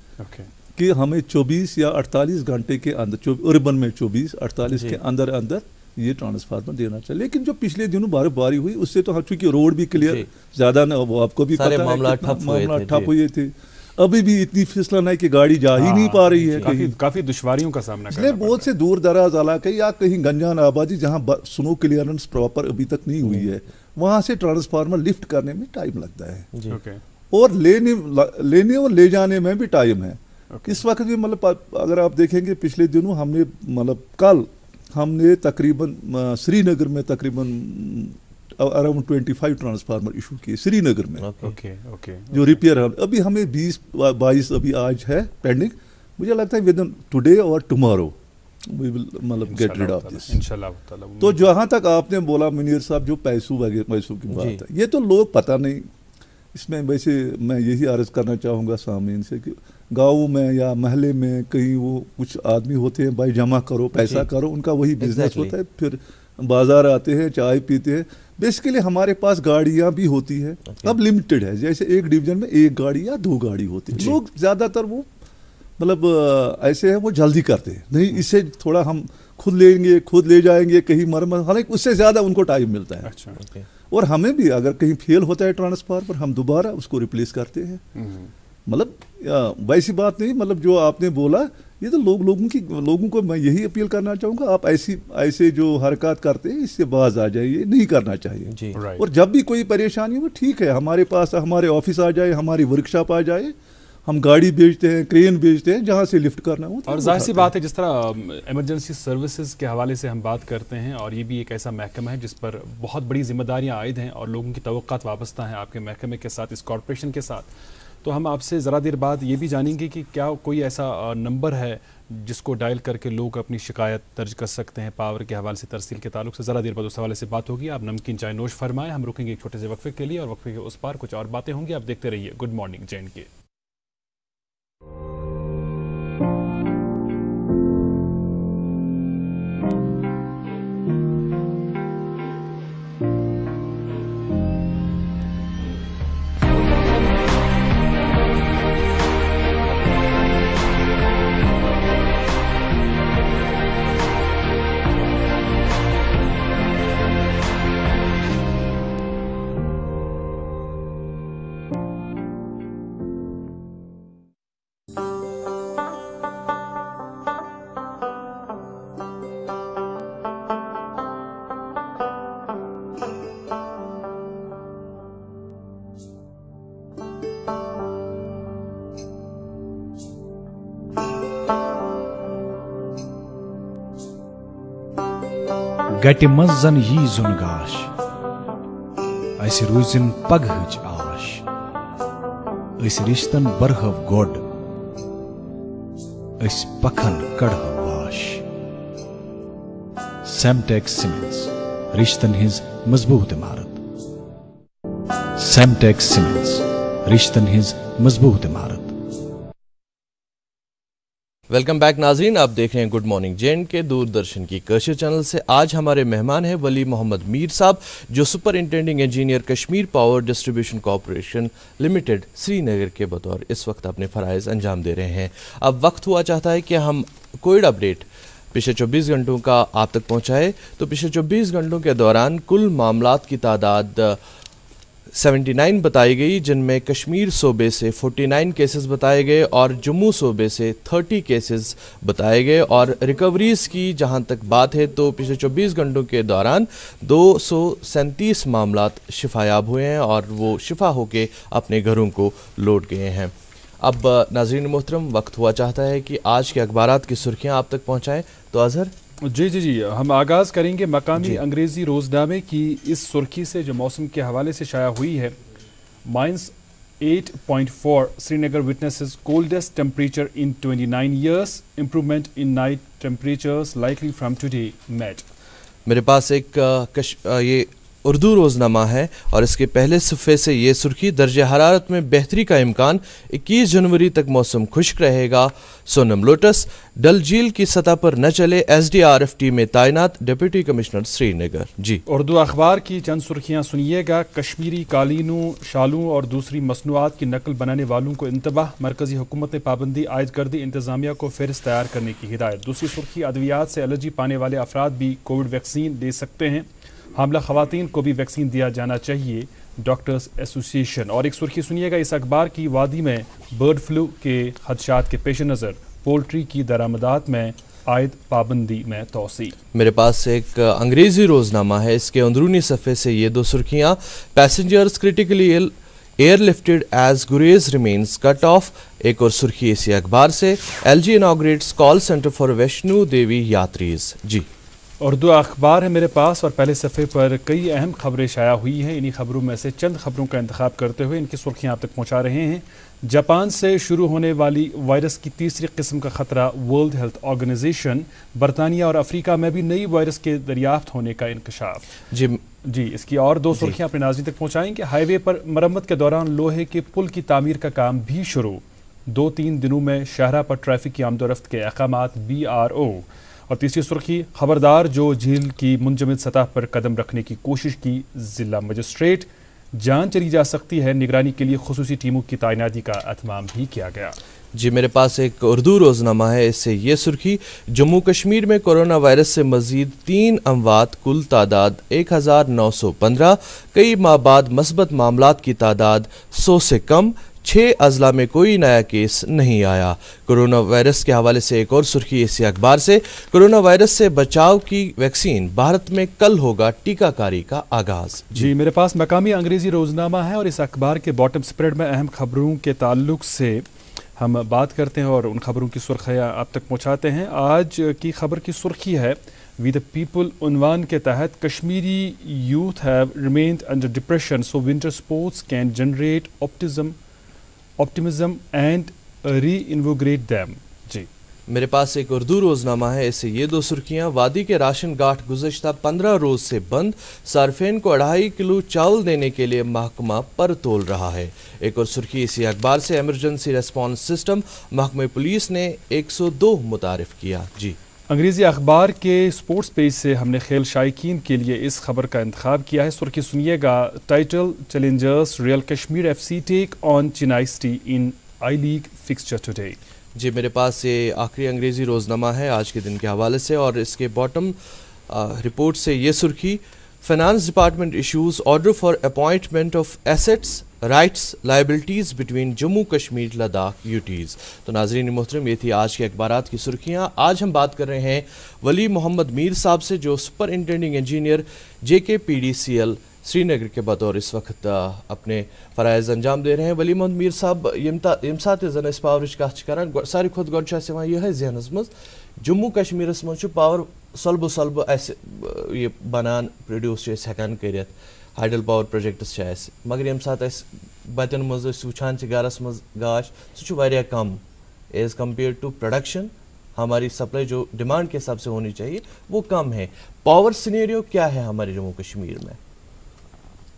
कि हमें 24 या 48 घंटे के अंदर, अर्बन में 24-48 के अंदर अंदर ये ट्रांसफार्मर देना चाहिए। लेकिन जो पिछले दिनों बर्फबारी हुई उससे तो चूंकि रोड भी क्लियर ज्यादा ना, वो आपको भी पता है, मामला ठप हुए थे। अभी भी इतनी फिसलन है कि गाड़ी जा ही नहीं पा रही है, काफी दुश्वारियों का सामना इसलिए बहुत से दूर दराज इलाके या कहीं गंजान आबादी जहाँ स्नो क्लियरेंस प्रॉपर अभी तक नहीं हुई है, वहाँ से ट्रांसफार्मर लिफ्ट करने में टाइम लगता है, और लेने और ले जाने में भी टाइम है। इस वक्त भी मतलब अगर आप देखेंगे पिछले दिनों हमने मतलब कल हमने तकरीबन श्रीनगर में तकरीबन अराउंड 25 ट्रांसफार्मर इशू किए श्रीनगर में। जो रिपेयर है, अभी हमें 20-22 अभी आज है पेंडिंग। मुझे लगता है विद इन टुडे और टुमारो वी विल मतलब गेट रिड ऑफ दिस इंशाल्लाह। तो जहाँ तक आपने बोला मुनीर साहब, जो पैसों की बात है, ये तो लोग पता नहीं, इसमें वैसे मैं यही अर्ज करना चाहूँगा सामीन से कि गाँव में या महल्ले में कहीं वो कुछ आदमी होते हैं, भाई जमा करो, पैसा करो, उनका वही बिजनेस होता है, फिर बाजार आते हैं, चाय पीते हैं। बेसिकली हमारे पास गाड़ियाँ भी होती है, अब लिमिटेड है, जैसे एक डिवीजन में 1 गाड़ी या 2 गाड़ी होती है। लोग ज़्यादातर वो मतलब ऐसे हैं, वो जल्दी करते हैं, नहीं इससे थोड़ा हम खुद लेंगे, खुद ले जाएंगे कहीं मरम्मत, हालांकि उससे ज़्यादा उनको टाइम मिलता है। और हमें भी अगर कहीं फेल होता है ट्रांसफार्मर, हम दोबारा उसको रिप्लेस करते हैं। मतलब वैसी बात नहीं, मतलब जो आपने बोला, ये तो लोगों को मैं यही अपील करना चाहूँगा, आप ऐसे जो हरकत करते हैं इससे बाज आ जाइए, नहीं करना चाहिए। और जब भी कोई परेशानी हो, ठीक है, हमारे पास हमारे ऑफिस आ जाए, हमारी वर्कशॉप आ जाए, हम गाड़ी बेचते हैं, क्रेन बेचते हैं, जहाँ से लिफ्ट करना हो। और जाहिर सी बात है, जिस तरह इमरजेंसी सर्विसेज के हवाले से हम बात करते हैं, और ये भी एक ऐसा महकमा है जिस पर बहुत बड़ी जिम्मेदारियां आयद हैं और लोगों की तवक्कुआत वाबस्ता हैं आपके महकमे के साथ, इस कॉरपोरेशन के साथ। तो हम आपसे ज़रा देर बाद ये भी जानेंगे कि क्या कोई ऐसा नंबर है जिसको डायल करके लोग अपनी शिकायत दर्ज कर सकते हैं पावर के हवाले से, तरसील के ताल्लुक से। ज़रा देर बाद उस हवाले से बात होगी। आप नमकीन चाय नोश फरमाएं, हम रुकेंगे एक छोटे से वक्फे के लिए, और वक्फे के उस पार कुछ और बातें होंगी। आप देखते रहिए गुड मॉर्निंग J&K। गटि मंज जन यी जुन गाश, अस रूजिन पगहच आश, अस रिश्तन बरहव गोड, अस पखन कड़हव वाश। सेमटेक्स सीमेंट्स, रिश्तन हिंज मजबूत इमारत। सेमटेक्स सीमेंट्स, रिश्तन हिंज मजबूत इमारत। वेलकम बैक नाजरीन, आप देख रहे हैं गुड मॉर्निंग J&K दूरदर्शन की कशर चैनल से। आज हमारे मेहमान हैं वली मोहम्मद मीर साहब, जो superintending engineer Kashmir power distribution corporation limited Srinagar के बतौर इस वक्त अपने फ़राइज़ अंजाम दे रहे हैं। अब वक्त हुआ चाहता है कि हम कोविड अपडेट पिछले 24 घंटों का आप तक पहुँचाए। तो पिछले 24 घंटों के दौरान कुल मामलात की तादाद 79 बताई गई, जिनमें कश्मीर सूबे से 49 केसेस बताए गए और जम्मू सूबे से 30 केसेस बताए गए। और रिकवरीज़ की जहां तक बात है तो पिछले 24 घंटों के दौरान 237 मामलात शिफायाब हुए हैं और वो शिफा होके अपने घरों को लौट गए हैं। अब नाज़रीन मोहतरम, वक्त हुआ चाहता है कि आज के अखबारात की सुर्खियाँ आप तक पहुँचाएँ। तो अजहर जी हम आगाज़ करेंगे मकामी अंग्रेज़ी रोज़नामे की इस सुर्खी से जो मौसम के हवाले से शाया हुई है। Mines 8.4. Srinagar witnesses coldest temperature in 29 years. Improvement in night temperatures likely from today. Met. मेरे पास एक ये उर्दू रोज़नामा है और इसके पहले सफ़े से ये सुर्खी दर्जे हरारत में बेहतरी का इम्कान, 21 जनवरी तक मौसम खुश्क रहेगा। सोनम लोटस, डल झील की सतह पर न चले SDRF टीम में तैनात, डिप्टी कमिश्नर श्रीनगर। जी, उर्दू अखबार की चंद सुर्खियां सुनिएगा। कश्मीरी कालीनों, शालों और दूसरी मसनूआत की नकल बनाने वालों को इंतबाह, मरकजी हुकूमत ने पाबंदी आयद कर दी, इंतजामिया को फहरिस्त तैयार करने की हिदायत। दूसरी सुर्खी, अद्वियात से एलर्जी पाने वाले अफराद भी कोविड वैक्सीन ले सकते हैं, हामला खवातीन को भी वैक्सीन दिया जाना चाहिए, डॉक्टर्स एसोसिएशन। और एक सुर्खी सुनिएगा इस अखबार की, वादी में बर्ड फ्लू के खदशात के पेश नज़र पोल्ट्री की दरामदात में आयद पाबंदी में तोसी। मेरे पास एक अंग्रेज़ी रोज़नामा है, इसके अंदरूनी सफ़े से ये दो सुर्खियाँ। Passengers critically ill, airlifted as Gurez remains cut off. एक और सुर्खी इसी अखबार से, LG inaugurates call centre for Vaishno Devi यात्रीज। जी, उर्दू अखबार है मेरे पास और पहले सफ़े पर कई अहम खबरें शाया हुई हैं। इन्हीं खबरों में से चंद खबरों का इंतखाब करते हुए इनकी सुर्खियां आप तक पहुंचा रहे हैं। जापान से शुरू होने वाली वायरस की तीसरी किस्म का खतरा, वर्ल्ड हेल्थ ऑर्गेनाइजेशन। बरतानिया और अफ्रीका में भी नई वायरस के दरियाफ्त होने का इंकशाफ। जी, इसकी और दो सुर्खियां अपने नाज़रीन तक पहुंचाएंगे। हाईवे पर मरम्मत के दौरान लोहे के पुल की तामीर का काम भी शुरू। 2-3 दिनों में शाहरा पर ट्रैफिक की आमदोरफ्त के अहकामात, BRO। और तीसरी सुर्खी, खबरदार जो झील की मुंजमद सतह पर कदम रखने की कोशिश की, जिला मजिस्ट्रेट। जान चली जा सकती है, निगरानी के लिए खुसूसी टीमों की तैनाती का एहतमाम भी किया गया। जी, मेरे पास एक उर्दू रोज़नामा है, इससे ये सुर्खी, जम्मू कश्मीर में कोरोना वायरस से मज़ीद 3 अमवात, कुल तादाद 1915। कई माह बाद मस्बत मामलात की तादाद 100 से कम, 6 अजला में कोई नया केस नहीं आया। कोरोना वायरस के हवाले से एक और सुर्खी इसी अखबार से, कोरोना वायरस से बचाव की वैक्सीन, भारत में कल होगा टीकाकारी का आगाज। जी, मेरे पास मकामी अंग्रेजी रोज़नामा है और इस अखबार के बॉटम स्प्रेड में अहम खबरों के ताल्लुक से हम बात करते हैं और उन खबरों की सुर्खियाँ आप तक पहुँचाते हैं। आज की खबर की सुर्खी है, वी द पीपल उन्वान के तहत, Kashmiri youth have remained under depression so winter sports can generate optimism and reinvigorate them. जी, मेरे पास एक उर्दू रोज़नामा है, इससे ये दो सुर्खियाँ, वादी के राशन गाठ गुज़श्ता 15 रोज़ से बंद, सार्फिन को 2.5 किलो चावल देने के लिए महकमा पर तोल रहा है। एक और सुर्खी इसी अखबार से, एमरजेंसी रेस्पॉन्स सिस्टम, महकमे पुलिस ने 102 मुतारिफ किया। जी, अंग्रेज़ी अखबार के स्पोर्ट्स पेज से हमने खेल शायकीन के लिए इस खबर का इंतखाब किया है। सुर्खी सुनिएगा, title challengers real Kashmir FC take on Chennai city in I league fixture today. जी, मेरे पास ये आखिरी अंग्रेज़ी रोज़नामा है आज के दिन के हवाले से और इसके बॉटम रिपोर्ट से ये सुर्खी, finance department issues order for appointment of assets, rights, liabilities between Jammu Kashmir Ladakh UTs. तो नाज़रीन मोहतरम, ये थी आज के अखबारात की सुर्खियाँ। आज हम बात कर रहे हैं वली मोहम्मद मीर साहब से, जो सुपरिंटेंडिंग इंजीनियर JKPDCL श्रीनगर के बतौर इस वक्त अपने फ़राइज़ अंजाम दे रहे हैं। वली मोहम्मद मीर साहब, यम साथ जन अस पावरच कथ करान, सारी खुद गोड यह जहनस मज, जम्मू कश्मीरस मज पावर सलब सलब ये बनान प्रोड्यूस हेकान कर, हाइडल पावर प्रोजेक्ट्स मगर यम साथ बतन मज वुचान गरस मज गाश सह कम एज़ कम्पेयर टू प्रोडक्शन। हमारी सप्लाई जो डिमांड के हिसाब से होनी चाहिए वो कम है। पावर सिनेरियो क्या है हमारे जम्मू कश्मीर में?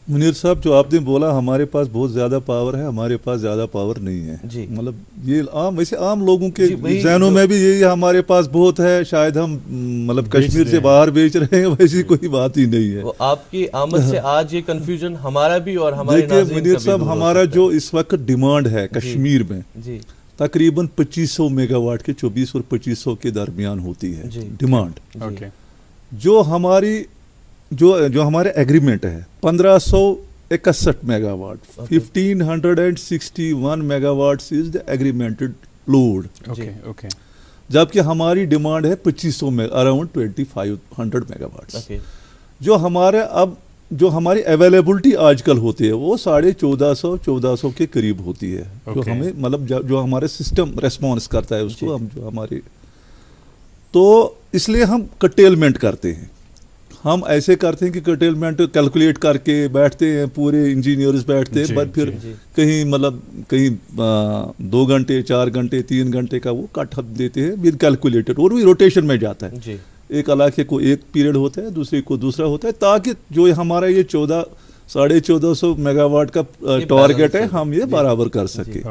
मुनीर साहब, जो आपने बोला, हमारे पास बहुत ज़्यादा पावर है, हमारे पास ज़्यादा पावर नहीं है। जी, मतलब ये आम, वैसे आम लोगों के जहनों में भी यही हमारे पास बहुत है, शायद हम मतलब कश्मीर से बाहर बेच रहे हैं, वैसी कोई बात ही नहीं है। आपकी आमद से आज ये कंफ्यूजन हमारा भी और हमारे नाज़रीन का भी मुनीर साहब, हमारा जो इस वक्त डिमांड है कश्मीर में, जी, तकरीबन 2500 मेगावाट के 24 और 2500 के दरमियान होती है डिमांड। जो हमारे एग्रीमेंट है 1561 megawatt, 1561 megawatt is the agreemented load. जबकि हमारी डिमांड है 2500 में अराउंड 2500 मेगावाट। जो हमारी अवेलेबिलिटी आजकल होती है वो 1450 के करीब होती है। जो हमें मतलब जो हमारे सिस्टम रेस्पॉन्स करता है उसको हम जो हमारे, तो इसलिए हम कटेलमेंट करते हैं। हम ऐसे करते हैं कि कर्टेलमेंट कैलकुलेट करके बैठते हैं, पूरे इंजीनियर्स बैठते हैं, बट फिर कहीं मतलब कहीं 2 घंटे 4 घंटे 3 घंटे का वो कट देते हैं विद कैलकुलेटेड, और भी रोटेशन में जाता है जी। एक इलाके को एक पीरियड होता है, दूसरे को दूसरा होता है, ताकि जो हमारा ये 1400 मेगावाट का टारगेट है हम ये बराबर कर सके।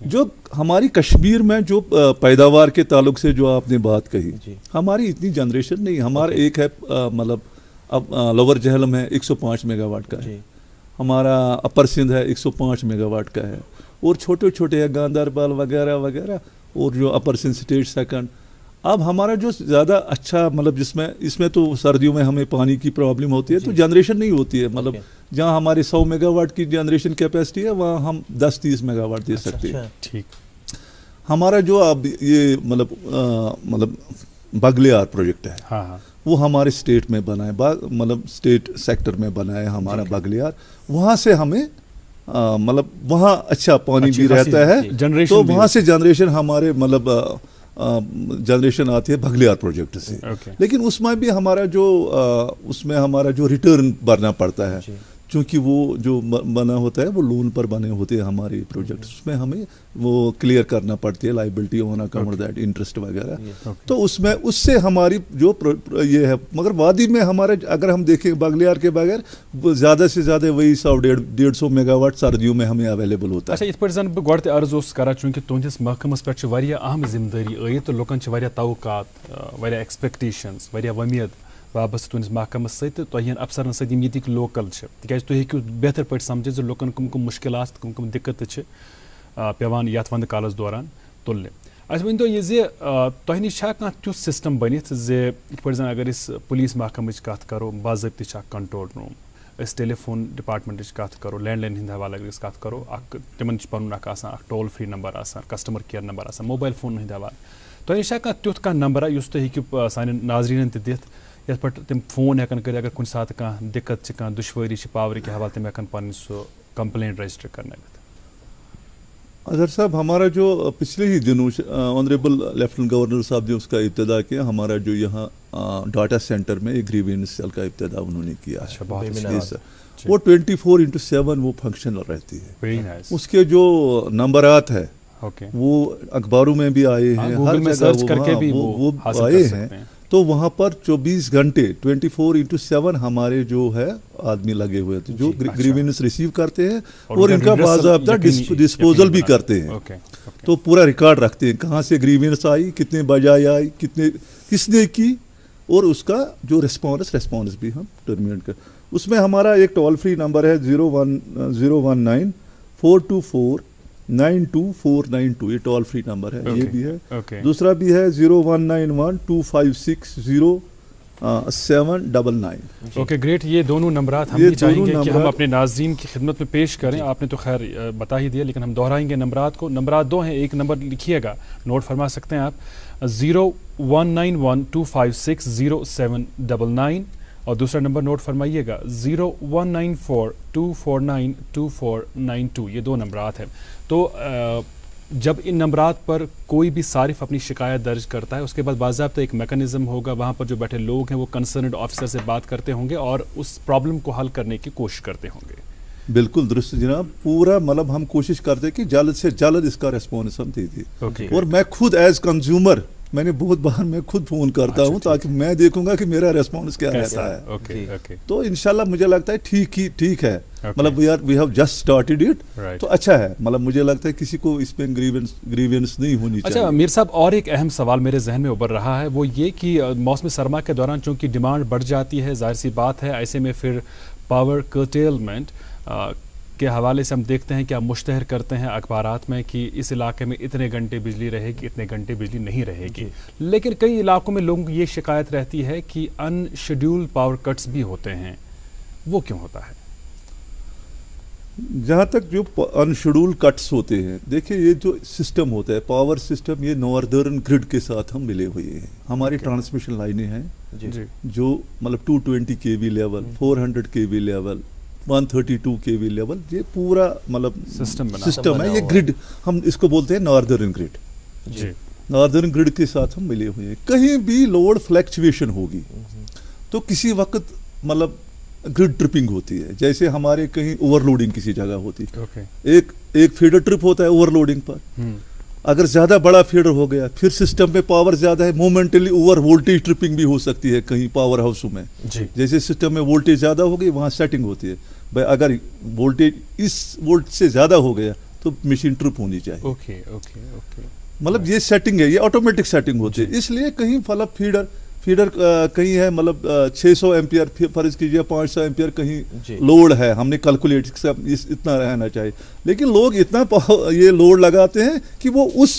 जो हमारी कश्मीर में जो पैदावार के ताल्लुक से जो आपने बात कही, हमारी इतनी जनरेशन नहीं, हमारा एक है मतलब अब लोअर जहलम है 105 मेगावाट का है, हमारा अपर सिंध है 105 मेगावाट का है, और छोटे छोटे है गांधरबल वगैरह वगैरह, और जो अपर सिंध स्टेट सेकंड। अब हमारा जो ज़्यादा अच्छा मतलब इसमें तो सर्दियों में हमें पानी की प्रॉब्लम होती है, तो जनरेशन नहीं होती है, मतलब जहाँ हमारी 100 मेगावाट की जनरेशन कैपेसिटी है वहाँ हम 10-30 मेगावाट दे सकते हैं। ठीक। हमारा जो अब ये मतलब बगलियार प्रोजेक्ट है, हाँ। वो हमारे स्टेट में बना है, मतलब स्टेट सेक्टर में बना है हमारा बगलियार, वहाँ से हमें मतलब वहाँ अच्छा पानी भी रहता है, तो वहाँ से जनरेशन हमारे मतलब जनरेशन आती है बगलियार प्रोजेक्ट से। लेकिन उसमें भी हमारा जो रिटर्न भरना पड़ता है, क्योंकि वो जो बना होता है वो लोन पर बने होते हैं हमारे प्रोजेक्ट, उसमें हमें वो क्लियर करना पड़ती है liability on account that interest वगैरह, तो उससे हमारी जो ये है। मगर वादी में हमारे अगर हम देखें बगलियार के बगैर ज़्यादा से ज़्यादा वही 100-150 मेगावाट सर्दियों में हमें अवेलेबल होता है। अच्छा, इत पे जन बह गोड़ अर्ज करा, चूंकि तुंदिस महकमस पे अहम जिम्मेदारी आयत, तो लोकन तवक्कात, एक्सपेक्टेशंस, वमीद वाबस्त तुंदिस महकमस सत, तुहन अफसरन सत ये लोकल तिकाज तुम हेकु बेहतर पे समझे जो लोकन कम मुश्किलात कम दिक्कत पेवान यथ वंद कालस दौरान तुलने। अच्छा वन तो ये तुह निश तुथ सिस्टम बनित जे जन अगर इस पुलिस महकम कत करो, बाज़ाब्ती कंट्रोल रूम, टेलीफोन डिपार्टमेंट कत करो, लैंडलाइन हंद हवाले अगर कत करो, तिमन पन toll free number customer care number, mobile phone हंद हवाले तुह निश तुथ नंबर युस तुम हेकु सान नाजरीन दित ये पे तम फोन हेकन कर, अगर कुछ सात दिक्कत दुश्वारी पावर के हवाले तम हेकन पन सो कंप्लेंट रजिस्टर करने। अजहर साहब, हमारा जो पिछले ही दिनों ऑनरेबल लेफ्टिनेंट गवर्नर साहब ने उसका इब्तिदा किया, हमारा जो यहाँ डाटा सेंटर में एक ग्रीवेंस सेल का इब्तिदा उन्होंने किया। अच्छा, बहुत वो 24/7 वो फंक्शनल रहती है। उसके जो नंबरात है वो अखबारों में भी आए हैं, हर जगह वो आए हैं, तो वहाँ पर 24 घंटे 24/7 हमारे जो है आदमी लगे हुए थे जो ग्रीवेंस रिसीव करते हैं और इनका बाज़ाब्ता डिस्पोजल भी करते हैं। तो पूरा रिकॉर्ड रखते हैं कहाँ से ग्रीवेंस आई, कितने बजाय आई, किसने की, और उसका जो रिस्पॉन्स भी हम टर्मिनेट कर। उसमें हमारा एक टोल फ्री नंबर है 019 424 92492, ये टोल फ्री नंबर है, ये भी है। दूसरा भी है 0191 256 0799। Okay, great. ये दोनों नंबरात हम भी चाहेंगे कि हम अपने नाज़रीन की खिदमत में पेश करें। आपने तो खैर बता ही दिया, लेकिन हम दोहराएंगे नंबरात को। नंबरात 2 हैं, एक नंबर लिखिएगा, नोट फरमा सकते हैं आप, 0191 256 0799, और दूसरा नंबर नोट फरमाइएगा 0194 249 2492। ये 2 नंबरात हैं। तो जब इन नंबरात पर कोई भी सारिफ अपनी शिकायत दर्ज करता है, उसके बाद बाज़ाब्ता एक मैकेनिज़्म होगा, वहाँ पर जो बैठे लोग हैं वो कंसर्न्ड ऑफिसर से बात करते होंगे और उस प्रॉब्लम को हल करने की कोशिश करते होंगे। बिल्कुल दुरुस्त जनाब, पूरा मतलब हम कोशिश करते कि जल्द से जल्द इसका रिस्पॉन्स हम दे दें। और मैं खुद एज कंज्यूमर मैंने बहुत बार मैं खुद फोन करता हूं ताकि मैं देखूंगा कि मेरा रिस्पॉन्स क्या रहता है। तो इंशाल्लाह मुझे लगता है ठीक है, मतलब we have just started it, तो अच्छा है। मतलब मुझे लगता है किसी को इस पे ग्रीवेंस नहीं होनी चाहिए। अच्छा मीर साहब, और एक अहम सवाल मेरे जहन में उभर रहा है, वो ये कि मौसम सरमा के दौरान चूंकि डिमांड बढ़ जाती है, जाहिर सी बात है, ऐसे में फिर पावर कर्टेलमेंट के हवाले से हम देखते हैं कि आप मुश्तहर करते हैं अखबारात में कि इस इलाके में इतने घंटे बिजली रहेगी, इतने घंटे बिजली नहीं रहेगी, लेकिन कई इलाकों में लोगों की ये शिकायत रहती है कि अनशेड्यूल्ड पावर कट्स भी होते हैं। वो क्यों होता है? जहाँ तक जो अनशेड्यूल्ड कट्स होते हैं, देखिए ये जो सिस्टम होता है पावर सिस्टम, ये नॉर्दर्न ग्रिड के साथ हम मिले हुए हैं। हमारी ट्रांसमिशन लाइनें हैं जो मतलब 220 kV level, 400 kV level, 132 kV level, ये पूरा मतलब सिस्टम है। ये ग्रिड हम इसको बोलते हैं नॉर्दर्न ग्रिड। नॉर्दर्न ग्रिड के साथ हम मिले हुए हैं। कहीं भी लोड फ्लैक्चुएशन होगी तो किसी वक्त मतलब ग्रिड ट्रिपिंग होती है, जैसे हमारे कहीं ओवरलोडिंग किसी जगह होती है, एक फीडर ट्रिप होता है ओवरलोडिंग पर, अगर ज्यादा बड़ा फीडर हो गया, फिर सिस्टम में पावर ज्यादा है, मोमेंटली ओवर वोल्टेज ट्रिपिंग भी हो सकती है कहीं पावर हाउस में, जैसे सिस्टम में वोल्टेज ज्यादा हो गई वहां सेटिंग होती है भाई, अगर वोल्टेज इस वोल्ट से ज्यादा हो गया तो मशीन ट्रिप होनी चाहिए। ओके ओके ओके, मतलब ये सेटिंग है, ये ऑटोमेटिक सेटिंग होती है, इसलिए कहीं मतलब फीडर कहीं है मतलब 600 एम्पियर, फर्ज कीजिए 500 एम्पियर कहीं लोड है, हमने कैलकुलेट इतना रहना चाहिए, लेकिन लोग इतना ये लोड लगाते हैं कि वो उस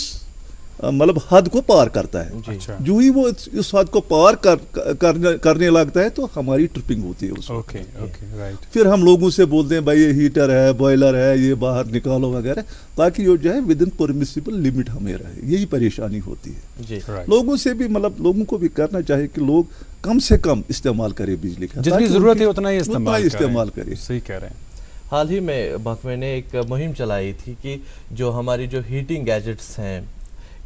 मतलब हद को पार करता है। अच्छा। जो ही वो उस हद को पार करने लगता है तो हमारी ट्रिपिंग होती है उसमें। Okay okay, right. फिर हम लोगों से बोलते हैं भाई ये हीटर है, बॉयलर है, ये बाहर निकालो वगैरह, ताकि ये जो है विद इन परमिसिबल लिमिट हमें रहे, यही परेशानी होती है जी। लोगों से भी, मतलब लोगों को भी करना चाहिए कि लोग कम से कम इस्तेमाल करें बिजली का, जितनी जरूरत है उतना ही इस्तेमाल करें। सही कह रहे हैं। हाल ही में महकमे ने एक मुहिम चलाई थी कि जो हमारी जो हीटिंग गैजेट्स हैं,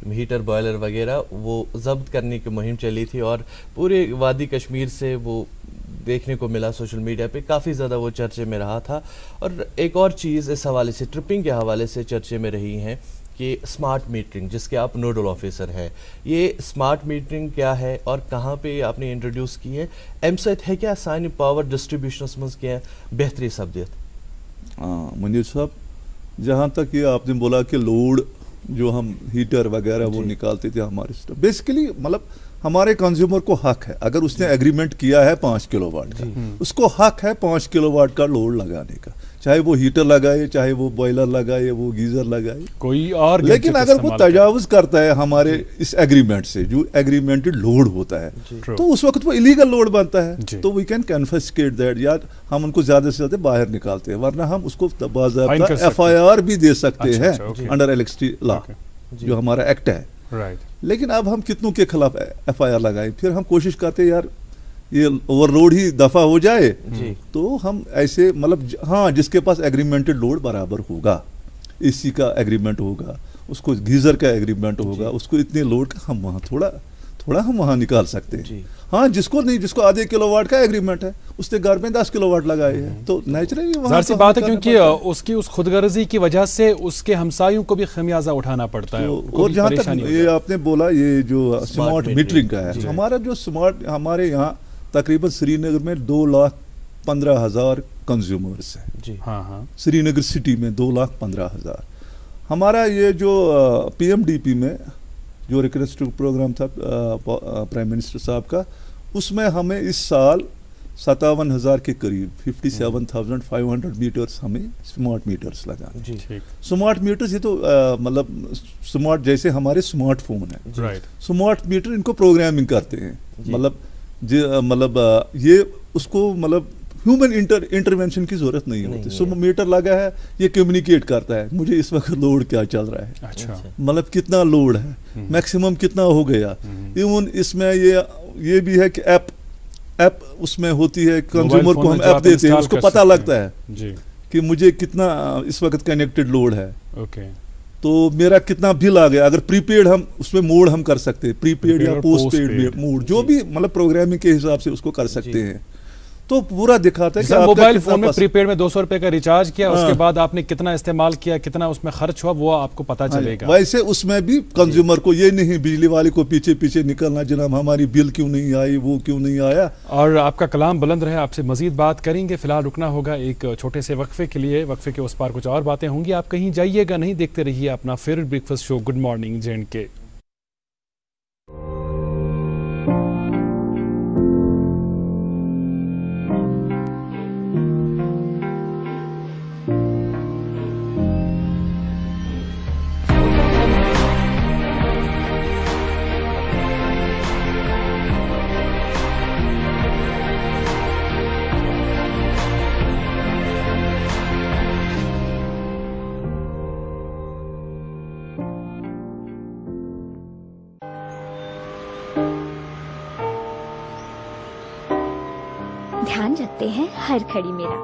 हीटर बॉयलर वगैरह, वो ज़ब्त करने की मुहिम चली थी और पूरे वादी कश्मीर से वो देखने को मिला, सोशल मीडिया पे काफ़ी ज़्यादा वो चर्चे में रहा था। और एक और चीज़ इस हवाले से, ट्रिपिंग के हवाले से चर्चे में रही हैं कि स्मार्ट मीटरिंग, जिसके आप नोडल ऑफिसर हैं, ये स्मार्ट मीटरिंग क्या है और कहाँ पे आपने इंट्रोड्यूस की है? एमसेट है क्या साइन पावर डिस्ट्रीब्यूशन में क्या बेहतरी सब्दियत? हाँ मुनीर साहब, जहाँ तक ये आपने बोला कि लोड जो हम हीटर वगैरह वो निकालते थे हमारे सिस्टम, बेसिकली मतलब हमारे कंज्यूमर को हक है, अगर उसने एग्रीमेंट किया है 5 किलोवाट का, उसको हक है 5 किलोवाट का लोड लगाने का, चाहे वो हीटर लगाए, चाहे वो बॉयलर लगाए, वो गीजर लगाए, कोई और। लेकिन अगर वो तजावुज करता है हमारे इस एग्रीमेंट से, जो एग्रीमेंटेड लोड होता है, तो उस वक्त वो इलीगल लोड बनता है, तो वी कैन कन्फिस्केट दैट, या हम उनको ज्यादा से ज्यादा बाहर निकालते हैं, वरना हम उसको बाज़ाब्ता FIR भी दे सकते हैं अंडर इलेक्ट्रिसिटी लॉ, जो हमारा एक्ट है। राइट। लेकिन अब हम कितनों के खिलाफ FIR लगाएं, फिर हम कोशिश करते हैं यार ये ओवरलोड ही दफा हो जाए, तो हम ऐसे मतलब हाँ जिसके पास एग्रीमेंटेड लोड बराबर होगा, AC का एग्रीमेंट होगा, उसको गीजर का एग्रीमेंट होगा, उसको इतने लोड का हम वहाँ थोड़ा हम वहाँ निकाल सकते हैं। हाँ जिसको नहीं, जिसको आधे किलोवाट का एग्रीमेंट है, उसने घर में 10 किलोवाट लगाए हैं, तो नेचुरली जाहिर सी बात है, क्योंकि उसकी उस खुदगर्जी की वजह से उसके हमसायों को भी खमियाजा उठाना पड़ता है। और जहाँ तक ये आपने बोला ये जो स्मार्ट मीटरिंग का है, हमारा जो स्मार्ट, हमारे यहाँ तकरीबन श्रीनगर में 2,15,000 कंज्यूमर्स हैं जी। हाँ। श्रीनगर सिटी में 2,15,000। हमारा ये जो PMDP में जो रिक्वेस्ट प्रोग्राम था प्राइम मिनिस्टर साहब का, उसमें हमें इस साल 57,000 के करीब 57,500 मीटर्स हमें स्मार्ट मीटर्स लगाने। स्मार्ट मीटर्स ये तो मतलब स्मार्ट जैसे हमारे स्मार्टफोन है, स्मार्ट मीटर इनको प्रोग्रामिंग करते हैं, मतलब ये उसको मतलब ह्यूमन इंटरवेंशन की जरूरत नहीं होती। सो मीटर लगा है, ये कम्युनिकेट करता है मुझे इस वक्त लोड क्या चल रहा है, अच्छा मतलब कितना लोड है, मैक्सिमम कितना हो गया। इवन इसमें ये भी है कि ऐप उसमें होती है, कंज्यूमर को हम ऐप देते हैं, उसको पता लगता है जी कि मुझे कितना इस वक्त कनेक्टेड लोड है, तो मेरा कितना बिल आ गया। अगर प्रीपेड हम उसमें मोड हम कर सकते हैं, प्रीपेड या पोस्ट पेड मोड, जो भी मतलब प्रोग्रामिंग के हिसाब से उसको कर सकते हैं, तो पूरा दिखाता है कि मोबाइल फोन में प्रीपेड में 200 रुपए का रिचार्ज किया, उसके बाद आपने कितना इस्तेमाल किया, कितना उसमें खर्च हुआ, वो आपको पता चलेगा। वैसे उसमें भी कंज्यूमर को ये नहीं बिजली वाले को पीछे निकलना, जनाब हमारी बिल क्यों नहीं आई, वो क्यों नहीं आया। और आपका कलाम बुलंद रहे, आपसे मजीद बात करेंगे, फिलहाल रुकना होगा एक छोटे से वक्फे के लिए, वक्फे के उस पार कुछ और बातें होंगी, आप कहीं जाइएगा नहीं, देखते रहिए अपना favourite breakfast show good morning J&K। ध्यान रखते हैं हर खड़ी मेरा,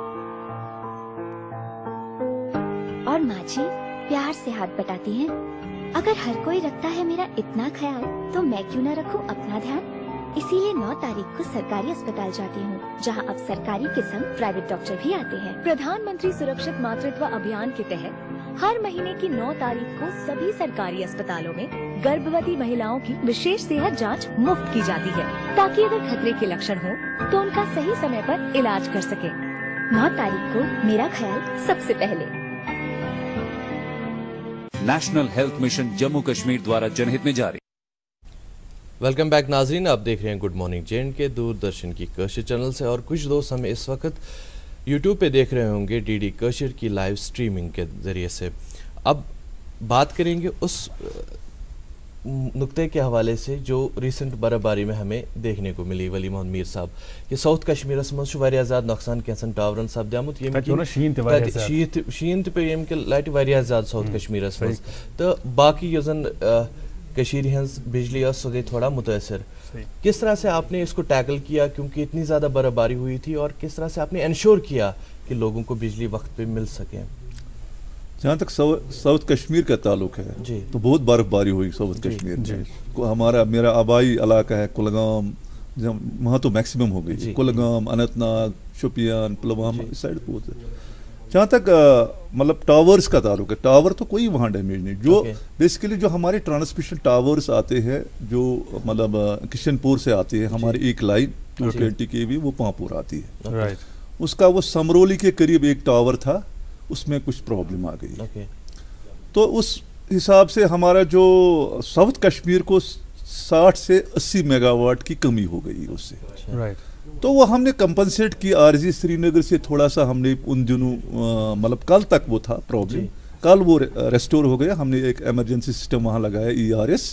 और माँ जी प्यार से हाथ बटाती हैं। अगर हर कोई रखता है मेरा इतना ख्याल, तो मैं क्यों ना रखूं अपना ध्यान। इसीलिए 9 तारीख को सरकारी अस्पताल जाती हूँ, जहाँ अब सरकारी के संग प्राइवेट डॉक्टर भी आते हैं। प्रधानमंत्री सुरक्षित मातृत्व अभियान के तहत हर महीने की 9 तारीख को सभी सरकारी अस्पतालों में गर्भवती महिलाओं की विशेष सेहत जांच मुफ्त की जाती है, ताकि अगर खतरे के लक्षण हो तो उनका सही समय पर इलाज कर सके। 9 तारीख को मेरा ख्याल सबसे पहले। National health mission Jammu Kashmir द्वारा जनहित में जारी। वेलकम बैक नाजरीन, आप देख रहे हैं गुड मॉर्निंग जेएंड के दूरदर्शन की कशिर चैनल से, और कुछ दोस्त हमें इस वक्त यूट्यूब पे देख रहे होंगे डीडी कशिर की लाइव स्ट्रीमिंग के ज़रिए से। अब बात करेंगे उस नुक्ते के हवाले से जो रिसेंट बर्फबारी में हमें देखने को मिली। वली मोहम्मद मीर साहब कि साउथ कश्मीरस मज वारिया ज़्यादा नुकसान कैंसन टावरन सपद्यामुत शीन पे यम के लाइट वारिया ज़्यादा साउथ कश्मीरस मज तो बाकी यो जन कशीर हंस बिजली सो गई थोड़ा मुतासर। किस तरह से आपने इसको टैकल किया, क्योंकि इतनी ज़्यादा बर्फबारी हुई थी, और किस तरह से आपने इंश्योर किया कि लोगों को बिजली वक्त पे मिल सके? जहाँ तक साउथ कश्मीर का ताल्लुक है जी, तो बहुत बर्फबारी हुई साउथ कश्मीर में। मेरा आबाई इलाका है कुलगाम, वहाँ तो मैक्सिमम हो गई। कुलगाम, अनंतनाग, शोपियान, पुलवामा इस साइड बहुत। जहाँ तक मतलब टावर्स का ताल्लुक है, टावर तो कोई वहाँ डैमेज नहीं। जो बेसिकली जो हमारे ट्रांसमिशन टावर्स आते हैं, जो मतलब किशनपुर से आती है हमारी एक लाइन 220 kV, वो पांपुर आती है। उसका वो समरोली के करीब एक टावर था, उसमें कुछ प्रॉब्लम आ गई। तो उस हिसाब से हमारा जो साउथ कश्मीर को 60 से 80 मेगावाट की कमी हो गई उससे। तो वो हमने कंपनसेट की आरजी श्रीनगर से थोड़ा सा। हमने उन दिनों मतलब कल तक वो था प्रॉब्लम, कल वो रेस्टोर हो गया। हमने एक इमरजेंसी सिस्टम वहाँ लगाया, ERS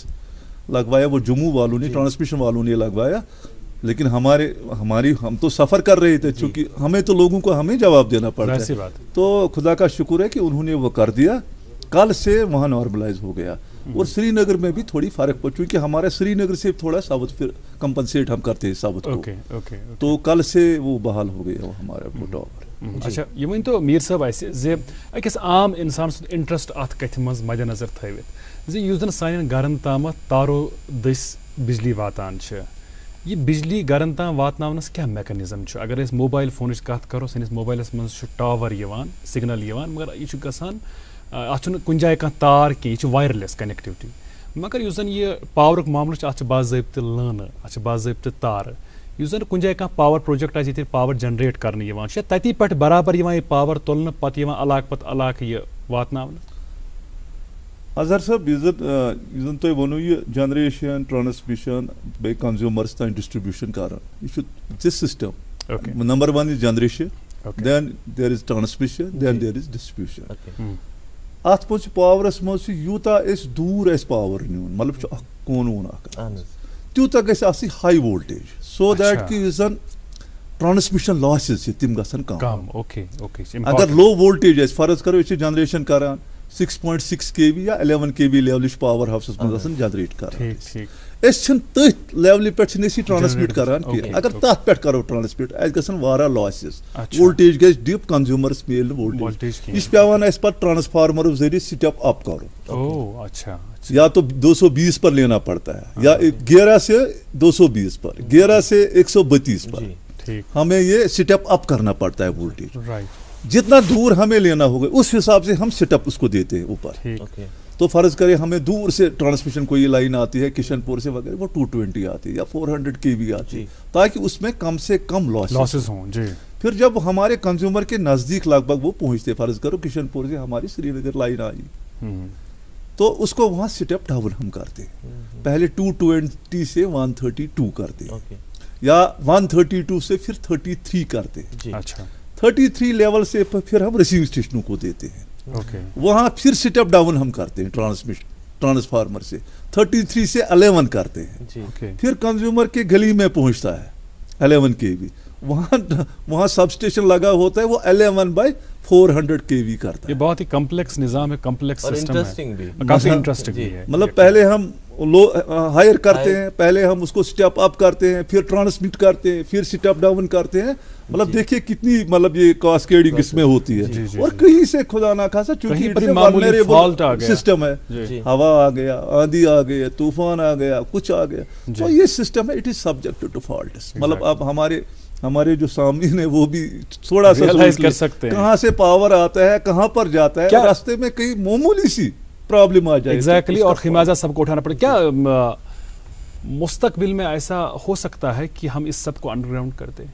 लगवाया, वो जम्मू वालों ने, ट्रांसमिशन वालों ने लगवाया। लेकिन हम तो सफ़र कर रहे थे, क्योंकि हमें तो लोगों को हमें जवाब देना पड़ता है। तो खुदा का शुक्र है कि उन्होंने वो कर दिया। कल से वहाँ नॉर्मलाइज हो गया, और श्रीनगर में भी थोड़ी फर्क पड़, क्योंकि हमारे श्रीनगर से थोड़ा साउथ फिर कंपनसेट हम करते हैं साउथ को। तो कल से वो बहाल हो गया वो हमारा वो टावर। अच्छा, ये वन तो मीर साहब ऐसे अकिस आम इंसान इंटरेस्ट अत कथ मज मद्देनजर थवित युस जन सान गरन ताम तारो दस बिजली वातान ये बिजली गरन ताम वातनावनस क्या मैकेनिज्म अगर इस मोबाइल फोन कत करो सनिस मोबाइलस मज टावर सिग्नल मगर यह गसान अन कुन जाए कह तार की वायरलेस कनेक्टिविटी, मगर युस जन यह पावर मामल अत बाज़ाब्त लान अत बाज़ाब्त तार युस जन कुन जाए कह पावर प्रोजेक्ट ये पावर जनरेट करने तती पे बराबर यह पावर तुलन पत इलाक यह वातनावन। अजहर साहब यह तुम वो यह जनरेशन ट्रांसमिशन बे कंज्यूमर्स तान डिस्ट्रीब्यूशन कर this system. Number 1 is generation, then there is transmission, then there is distribution. अत मज पावरस मज यूता दूर पावर नुन मतलब कून तूत गई हाई वोल्टेज, सो दैट कि जन ट्रांसमिशन लॉसेस तिम गसन कम। अगर लो वोल्टेज फर्ज करो जनरेशन करान 6.6 kV या 11 kV लेवल पावर हाउस मज जनरेट कर तथ लेवल पे ट्रांसमिट करान कि अगर तथ पे करो ट्रांसमिट गसन वारा लॉसेस, वोल्टेज गई डिप, कंज्यूमर्स मेल वोल्टेज यह पेवान ट्रांसफार्मर जरिए स्टेप अप करो। या तो 220 पर लेना पड़ता है, या 11 से 220 पर, 11 से 132 पर हमें ये स्टेप अप करना पड़ता है वोल्टेज। जितना दूर हमें लेना होगा उस हिसाब से हम सेटअप उसको देते हैं ऊपर। तो फर्ज करें हमें दूर से ट्रांसमिशन कोई लाइन आती है किशनपुर से वगैरह, वो 220 आती है या 400 kV आती है, ताकि उसमें कम से कम लॉसेस हों जी। फिर जब हमारे कंज्यूमर के नज़दीक लगभग वो पहुंचते, फर्ज करो किशनपुर से हमारी श्रीनगर लाइन आई, तो उसको वहाँ सेटअप डाउन हम करते हैं। पहले 220 से 132 करते हैं, या 132 से फिर 33 करते हैं। 33 लेवल से फिर हम रिसीविंग स्टेशनों को देते हैं। वहाँ फिर स्टेप डाउन हम करते हैं ट्रांसफार्मर से 33 से 11 करते हैं। फिर कंज्यूमर के गली में पहुंचता है 11 kV, वहाँ सब स्टेशन लगा होता है, वो 11/400 kV करता है। ये बहुत ही कॉम्प्लेक्स निज़ाम है, कॉम्प्लेक्स सिस्टम है, काफी इंटरेस्टिंग भी है। मतलब पहले हम हायर करते हैं, पहले हम उसको स्टेप अप करते हैं, फिर ट्रांसमिट करते हैं, फिर स्टेप डाउन करते हैं। मतलब देखिए कितनी मतलब ये कास्केडिंग इसमें होती है। और कहीं से खुदा ना खासा चूंकि वल्नरेबल सिस्टम है, हवा आ गया, आंधी आ गई, तूफान आ गया, कुछ आ गया, तो ये सिस्टम है, it is subject to fault. मतलब अब हमारे जो सामने है वो भी थोड़ा सा कर सकते हैं कहाँ से पावर आता है, कहाँ पर जाता है, रास्ते में कहीं मामूली सी प्रॉब्लम आ जाए। एग्जैक्टली, और खिमाजा सबको उठाना पड़े। क्या मुस्तकबिल में ऐसा हो सकता है कि हम इस सब को अंडरग्राउंड कर दें?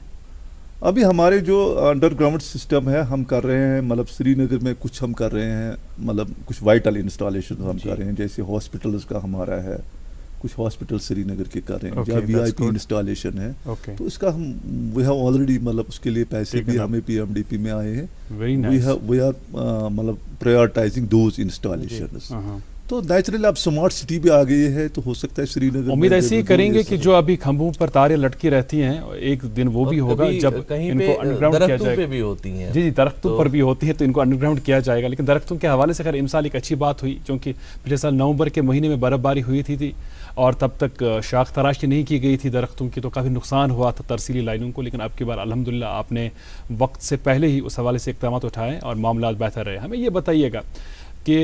अभी हमारे जो अंडरग्राउंड सिस्टम है हम कर रहे हैं, मतलब श्रीनगर में कुछ हम कर रहे हैं, मतलब कुछ वाइटल इंस्टॉलेशन हम कर रहे हैं, जैसे हॉस्पिटल्स का हमारा है, कुछ हॉस्पिटल श्रीनगर के कर रहे हैं, जहाँ VIP इंस्टॉलेशन है, तो इसका हम वी हैव ऑलरेडी मतलब उसके लिए पैसे भी हमें PMDP में आए हैं, वी आर मतलब प्रायोरिटाइजिंग दोज इंस्टॉलेशंस। तो नेचुरली अब स्मार्ट सिटी भी आ गई है, तो हो सकता है श्रीनगर उम्मीद ऐसी ही करेंगे कि जो अभी खंभों पर तारें लटकी रहती हैं एक दिन वो भी होगा जब इनको अंडरग्राउंड किया जाएगा। भी होती हैं जी दरख्तों पर भी होती है, तो इनको अंडरग्राउंड किया जाएगा। लेकिन दरख्तों के हवाले से खैर इमसाल एक अच्छी बात हुई, क्योंकि पिछले साल नवंबर के महीने में बर्फबारी हुई थी और तब तक शाख तराशी नहीं की गई थी दरख्तों की, तो काफ़ी नुकसान हुआ था तरसीली लाइनों को। लेकिन अब की बार अल्हम्दुलिल्लाह आपने वक्त से पहले ही उस हवाले से इक़दाम उठाए और मामला बेहतर रहे। हमें ये बताइएगा कि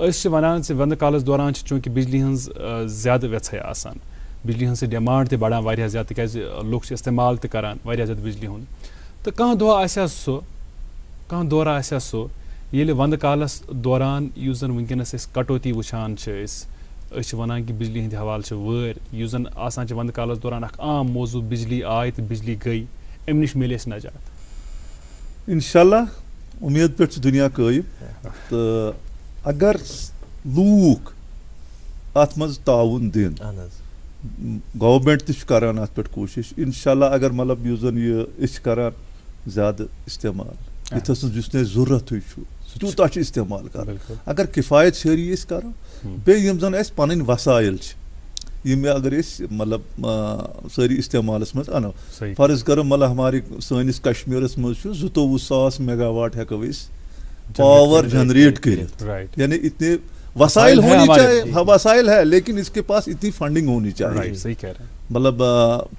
वन से वंद कालस दौरान चूँकि बिजली हंस ज़्यादा व्यथ आसान, बिजली हंस डिमांड बढ़ान वारिया ज़्यादा, तिकाज लोग इस्तेमाल ते करान वारिया ज़्यादा बिजली हुन, तो कहाँ दो आसा सो कहाँ दौरा आसा सो ये वंद कालस दौरान युस जन वनकस कटौती वुचान वनान कि बिजली हंद हवाले वर युस जन आसान वंद कालस दौरान आम मौजू बिजली आय तो बिजली गई, अम नश मिले नजात। इंशाल्लाह उम्मीद पे दुनिया कायम, तो अगर लूक अत मज ताउन दिन, गवर्नमेंट तक करान अत पे कोशिश, इंशाल्लाह अगर मतलब युस जन ये करान ज्यादा इस्तेमाल जिसने जरूरत तूता इस्तेमाल कर, अगर किफायत शहरी करो बेम जन पन वसाइल अगर मतलब सारी इस्तेमाल मज अनो, फर्ज करो मतलब हमारे सैनिस कश्मीर मज 22,000 मेगावाट हेको पावर जनरेट कर, यानी इतने वसाइल होनी चाहिए, वसाइल है लेकिन इसके पास इतनी फंडिंग होनी चाहिए, सही कह रहे हैं, मतलब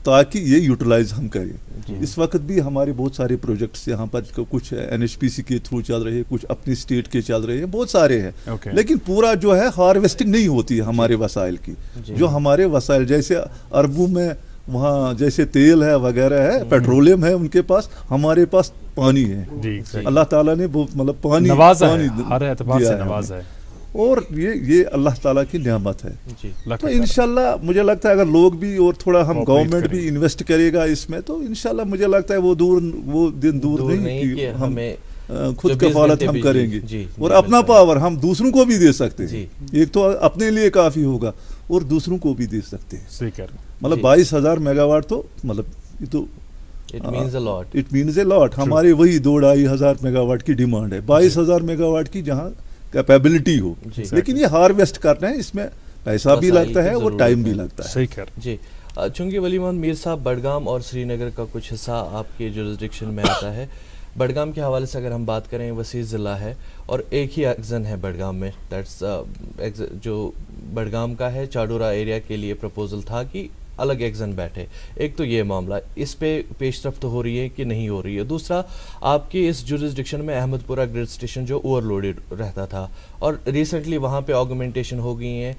ताकि ये यूटिलाइज हम करें। इस वक्त भी हमारे बहुत सारे प्रोजेक्ट्स यहाँ पर कुछ NHPC के थ्रू चल रहे हैं, कुछ अपनी स्टेट के चल रहे हैं, बहुत सारे हैं, लेकिन पूरा जो है हार्वेस्टिंग नहीं होती है हमारे वसाइल की। जो हमारे वसाइल जैसे अरबों में वहाँ जैसे तेल है वगैरह है, पेट्रोलियम है उनके पास, हमारे पास पानी है। अल्लाह ताला ने मतलब पानी नवाजा है और ये अल्लाह ताला की नेमत है। तो इंशाल्लाह मुझे लगता है अगर लोग भी और थोड़ा हम गवर्नमेंट भी इन्वेस्ट करेगा इसमें, तो इंशाल्लाह मुझे लगता है वो दिन दूर नहीं कि हम खुद कफालत हम करेंगे और अपना पावर हम दूसरों को भी दे सकते हैं। एक तो अपने लिए काफी होगा और दूसरों को भी दे सकते हैं। मतलब 22,000 मेगावाट तो मतलब ये तो इट मीन्स ए लॉट। हमारे वही 2-2.5 मेगावाट की डिमांड है, 22,000 मेगावाट की जहाँ कैपेबिलिटी हो, लेकिन ये हार्वेस्ट करना है, इसमें पैसा भी लगता है और टाइम भी लगता है। सही कर जी। चूँकि वली मोहम्मद मीर साहब, बडगाम और श्रीनगर का कुछ हिस्सा आपके जुरिस्डिक्शन में आता है। बडगाम के हवाले से अगर हम बात करें, वसी ज़िला है और एक ही एक्जन है बडगाम में, दैट्स जो बडगाम का है, चाडोरा एरिया के लिए प्रपोजल था कि अलग एक्जन बैठे। एक तो ये मामला, इस पे पेशरफ्त हो रही है कि नहीं हो रही है। दूसरा, आपके इस जुरिस्डिक्शन में अहमदपुरा ग्रिड स्टेशन जो ओवरलोडेड रहता था और रिसेंटली वहाँ पे ऑगमेंटेशन हो गई है,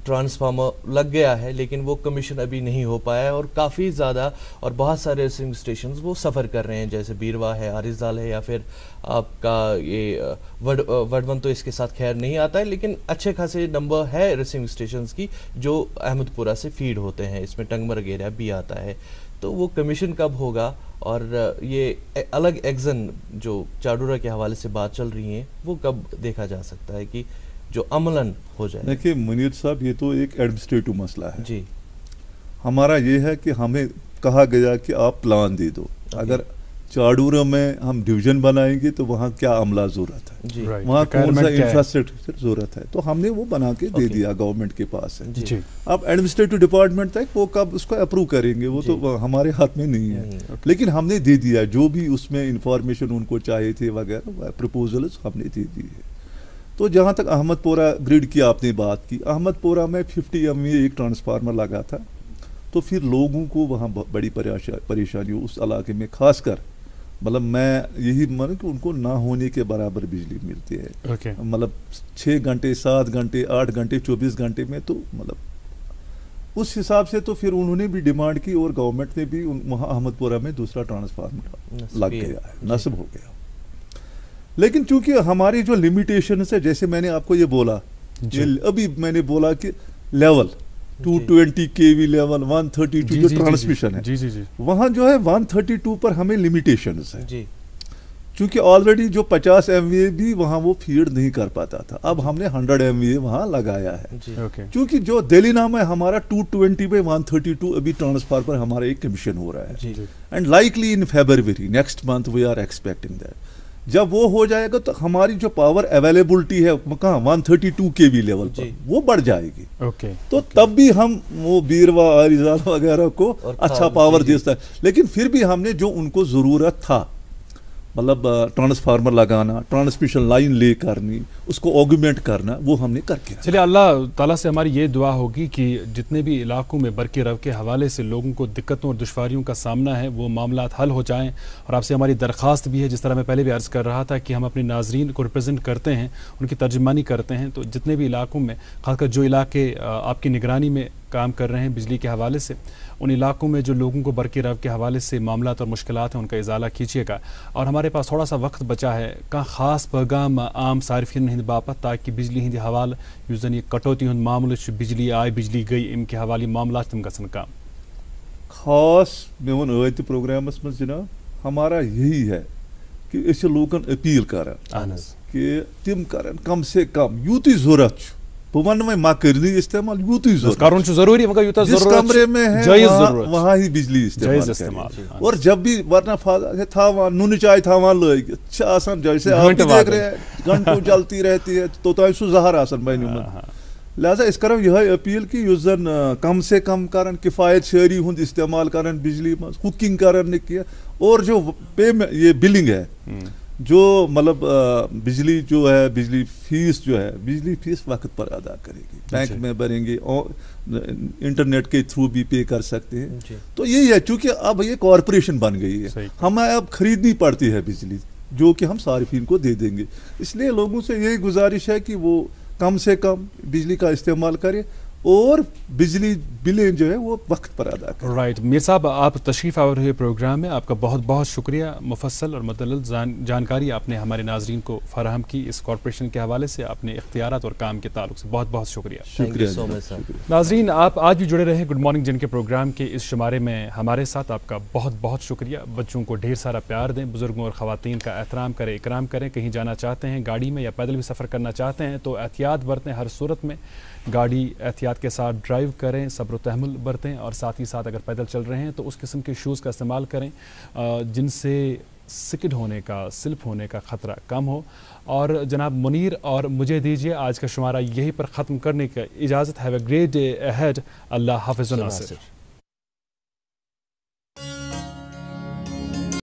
ट्रांसफार्मर लग गया है, लेकिन वो कमीशन अभी नहीं हो पाया है और काफ़ी ज़्यादा और बहुत सारे रेसिंग स्टेशन वो सफ़र कर रहे हैं, जैसे बीरवा है, आरिजाल है, या फिर आपका ये वडवन तो इसके साथ खैर नहीं आता है, लेकिन अच्छे खासे नंबर है रेसिंग स्टेशंस की जो अहमदपुरा से फीड होते हैं। इसमें टंगमर्ग एरिया भी आता है, तो वो कमीशन कब होगा और ये अलग एक्जन जो चाडोरा के हवाले से बात चल रही है वो कब देखा जा सकता है कि जो अमलन हो जाए? देखिए मुनीर साहब, ये तो एक एडमिनिस्ट्रेटिव मसला है जी। हमारा ये है कि हमें कहा गया कि आप प्लान दे दो, अगर चाडोरा में हम डिवीजन बनाएंगे तो वहाँ क्या अमला जरूरत है, वहाँ कौन सा इंफ्रास्ट्रक्चर जरूरत है, तो हमने वो बना के दे दिया, गवर्नमेंट के पास है। अब एडमिनिस्ट्रेटिव डिपार्टमेंट तक वो कब उसको अप्रूव करेंगे वो तो हमारे हाथ में नहीं है, लेकिन हमने दे दिया जो भी उसमें इंफॉर्मेशन उनको चाहिए थे वगैरह, प्रपोजल्स हमने दे दी है। तो जहाँ तक अहमदपुरा ग्रिड की आपने बात की, अहमदपुरा में 50 MVA एक ट्रांसफार्मर लगा था, तो फिर लोगों को वहाँ बड़ी परेशानी उस इलाके में, खासकर मतलब मैं यही मान कि उनको ना होने के बराबर बिजली मिलती है। मतलब 6 घंटे 7 घंटे 8 घंटे 24 घंटे में, तो मतलब उस हिसाब से तो फिर उन्होंने भी डिमांड की और गवर्नमेंट ने भी वहाँ अहमदपुरा में दूसरा ट्रांसफार्मर लग गया है, नस्ब हो गया। लेकिन चूंकि हमारी जो लिमिटेशन है, जैसे मैंने आपको ये बोला, अभी मैंने बोला कि लेवल 220 kV लेवल 132 जो ट्रांसमिशन है, वहाँ जो है 132 पर हमें लिमिटेशंस है, क्योंकि ऑलरेडी जो 50 MVA भी वहाँ वो फीड नहीं कर पाता था। अब हमने 100 MVA वहाँ लगाया है, क्योंकि जो दिल्लीना में हमारा 220 पे 132 अभी ट्रांसफार्मर पर हमारा एक कमीशन हो रहा है, and likely in February next month we are expecting that. जब वो हो जाएगा तो हमारी जो पावर अवेलेबिलिटी है कहाँ 132 kV लेवल पर वो बढ़ जाएगी। तो तब भी हम वो बीरवा आरिजाल वगैरह को अच्छा पावर दे सकते हैं। लेकिन फिर भी हमने जो उनको ज़रूरत था, मतलब ट्रांसफार्मर लगाना, ट्रांसमिशन लाइन ले करनी, उसको ऑगमेंट करना, वो हमने करके। चलिए, अल्लाह ताला से हमारी ये दुआ होगी कि जितने भी इलाकों में बरक़ी रव के हवाले से लोगों को दिक्कतों और दुश्वारियों का सामना है, वो मामलात हल हो जाएं। और आपसे हमारी दरख्वास्त भी है, जिस तरह मैं पहले भी अर्ज़ कर रहा था कि हम अपने नाजरीन को रिप्रेजेंट करते हैं, उनकी तर्जमानी करते हैं, तो जितने भी इलाकों में, खासकर जो इलाके आपकी निगरानी में काम कर रहे हैं बिजली के हवाले से, उन इलाकों में जो लोगों को बरक़ी रव के हवाले से मामलात और मुश्किलात हैं, उनका इजाला कीजिएगा। और हमारे पास थोड़ा सा वक्त बचा है, का ख़ास पैगाम आम सारिफिन हिंद बापत, ताकि बिजली हिंद हवाल यूजन ये कटौती हुंद मामले बिजली आय बिजली गई इनके हवाले मामलात तम गसन काम खास मे वन अत प्रोग्रामस में जनाब हमारा यही है कि इस लोगन अपील कर कि तिम कर कम से कम यूत जरूरत, वन में मा कर इस्तेमाल यूत जरूरी, जिस कमरे में है वहाँ ही बिजली इस्तेमाल। और जब भी वरना था नुन चाय था लग जैसे आप देख रहे हैं घंटों चलती रहती है, तो सह जहर आसन बन। लिहाजा इस करो यह अपील कि युस जन कम से कम कर किफायत शहरी हुंद इस्तेमाल कर बिजली में, कुकिंग कर, और जो पेमेंट ये बिलिंग है, जो मतलब बिजली जो है, बिजली फीस जो है, बिजली फीस वक्त पर अदा करेगी, बैंक में भरेंगे और इंटरनेट के थ्रू भी पे कर सकते हैं। तो यही है, चूंकि अब ये कॉरपोरेशन बन गई है, हमें अब खरीदनी पड़ती है बिजली, जो कि हम सारिफिन को दे देंगे। इसलिए लोगों से यही गुजारिश है कि वो कम से कम बिजली का इस्तेमाल करें और बिजली बिलें जो है वो वक्त पर अदा करें। राइट, मीर साहब, आप तशरीफ़ आवर हुए प्रोग्राम में, आपका बहुत बहुत शुक्रिया। मुफस्सल और मुदल्लल जानकारी आपने हमारे नाजरीन को फराहम की इस कॉरपोरेशन के हवाले से, अपने इख्तियारात और काम के ताल्लुक से बहुत बहुत शुक्रिया। नाजरीन, आप आज भी जुड़े रहे गुड मॉर्निंग जिन के प्रोग्राम के इस शुमारे में हमारे साथ, आपका बहुत बहुत शुक्रिया। बच्चों को ढेर सारा प्यार दें, बुजुर्गों और ख़वातीन का एहतराम करें, इकराम करें। कहीं जाना चाहते हैं, गाड़ी में या पैदल भी सफ़र करना चाहते हैं, तो एहतियात बरतें, हर सूरत में गाड़ी एहतियात के साथ ड्राइव करें, सब्र व तहम्मुल बरतें, और साथ ही साथ अगर पैदल चल रहे हैं तो उस किस्म के शूज़ का इस्तेमाल करें जिनसे स्किड होने का, स्लिप होने का ख़तरा कम हो। और जनाब मुनीर और मुझे दीजिए आज का शुमारा यहीं पर ख़त्म करने की इजाज़त। Have a great day ahead. अल्लाह हाफ़िज़।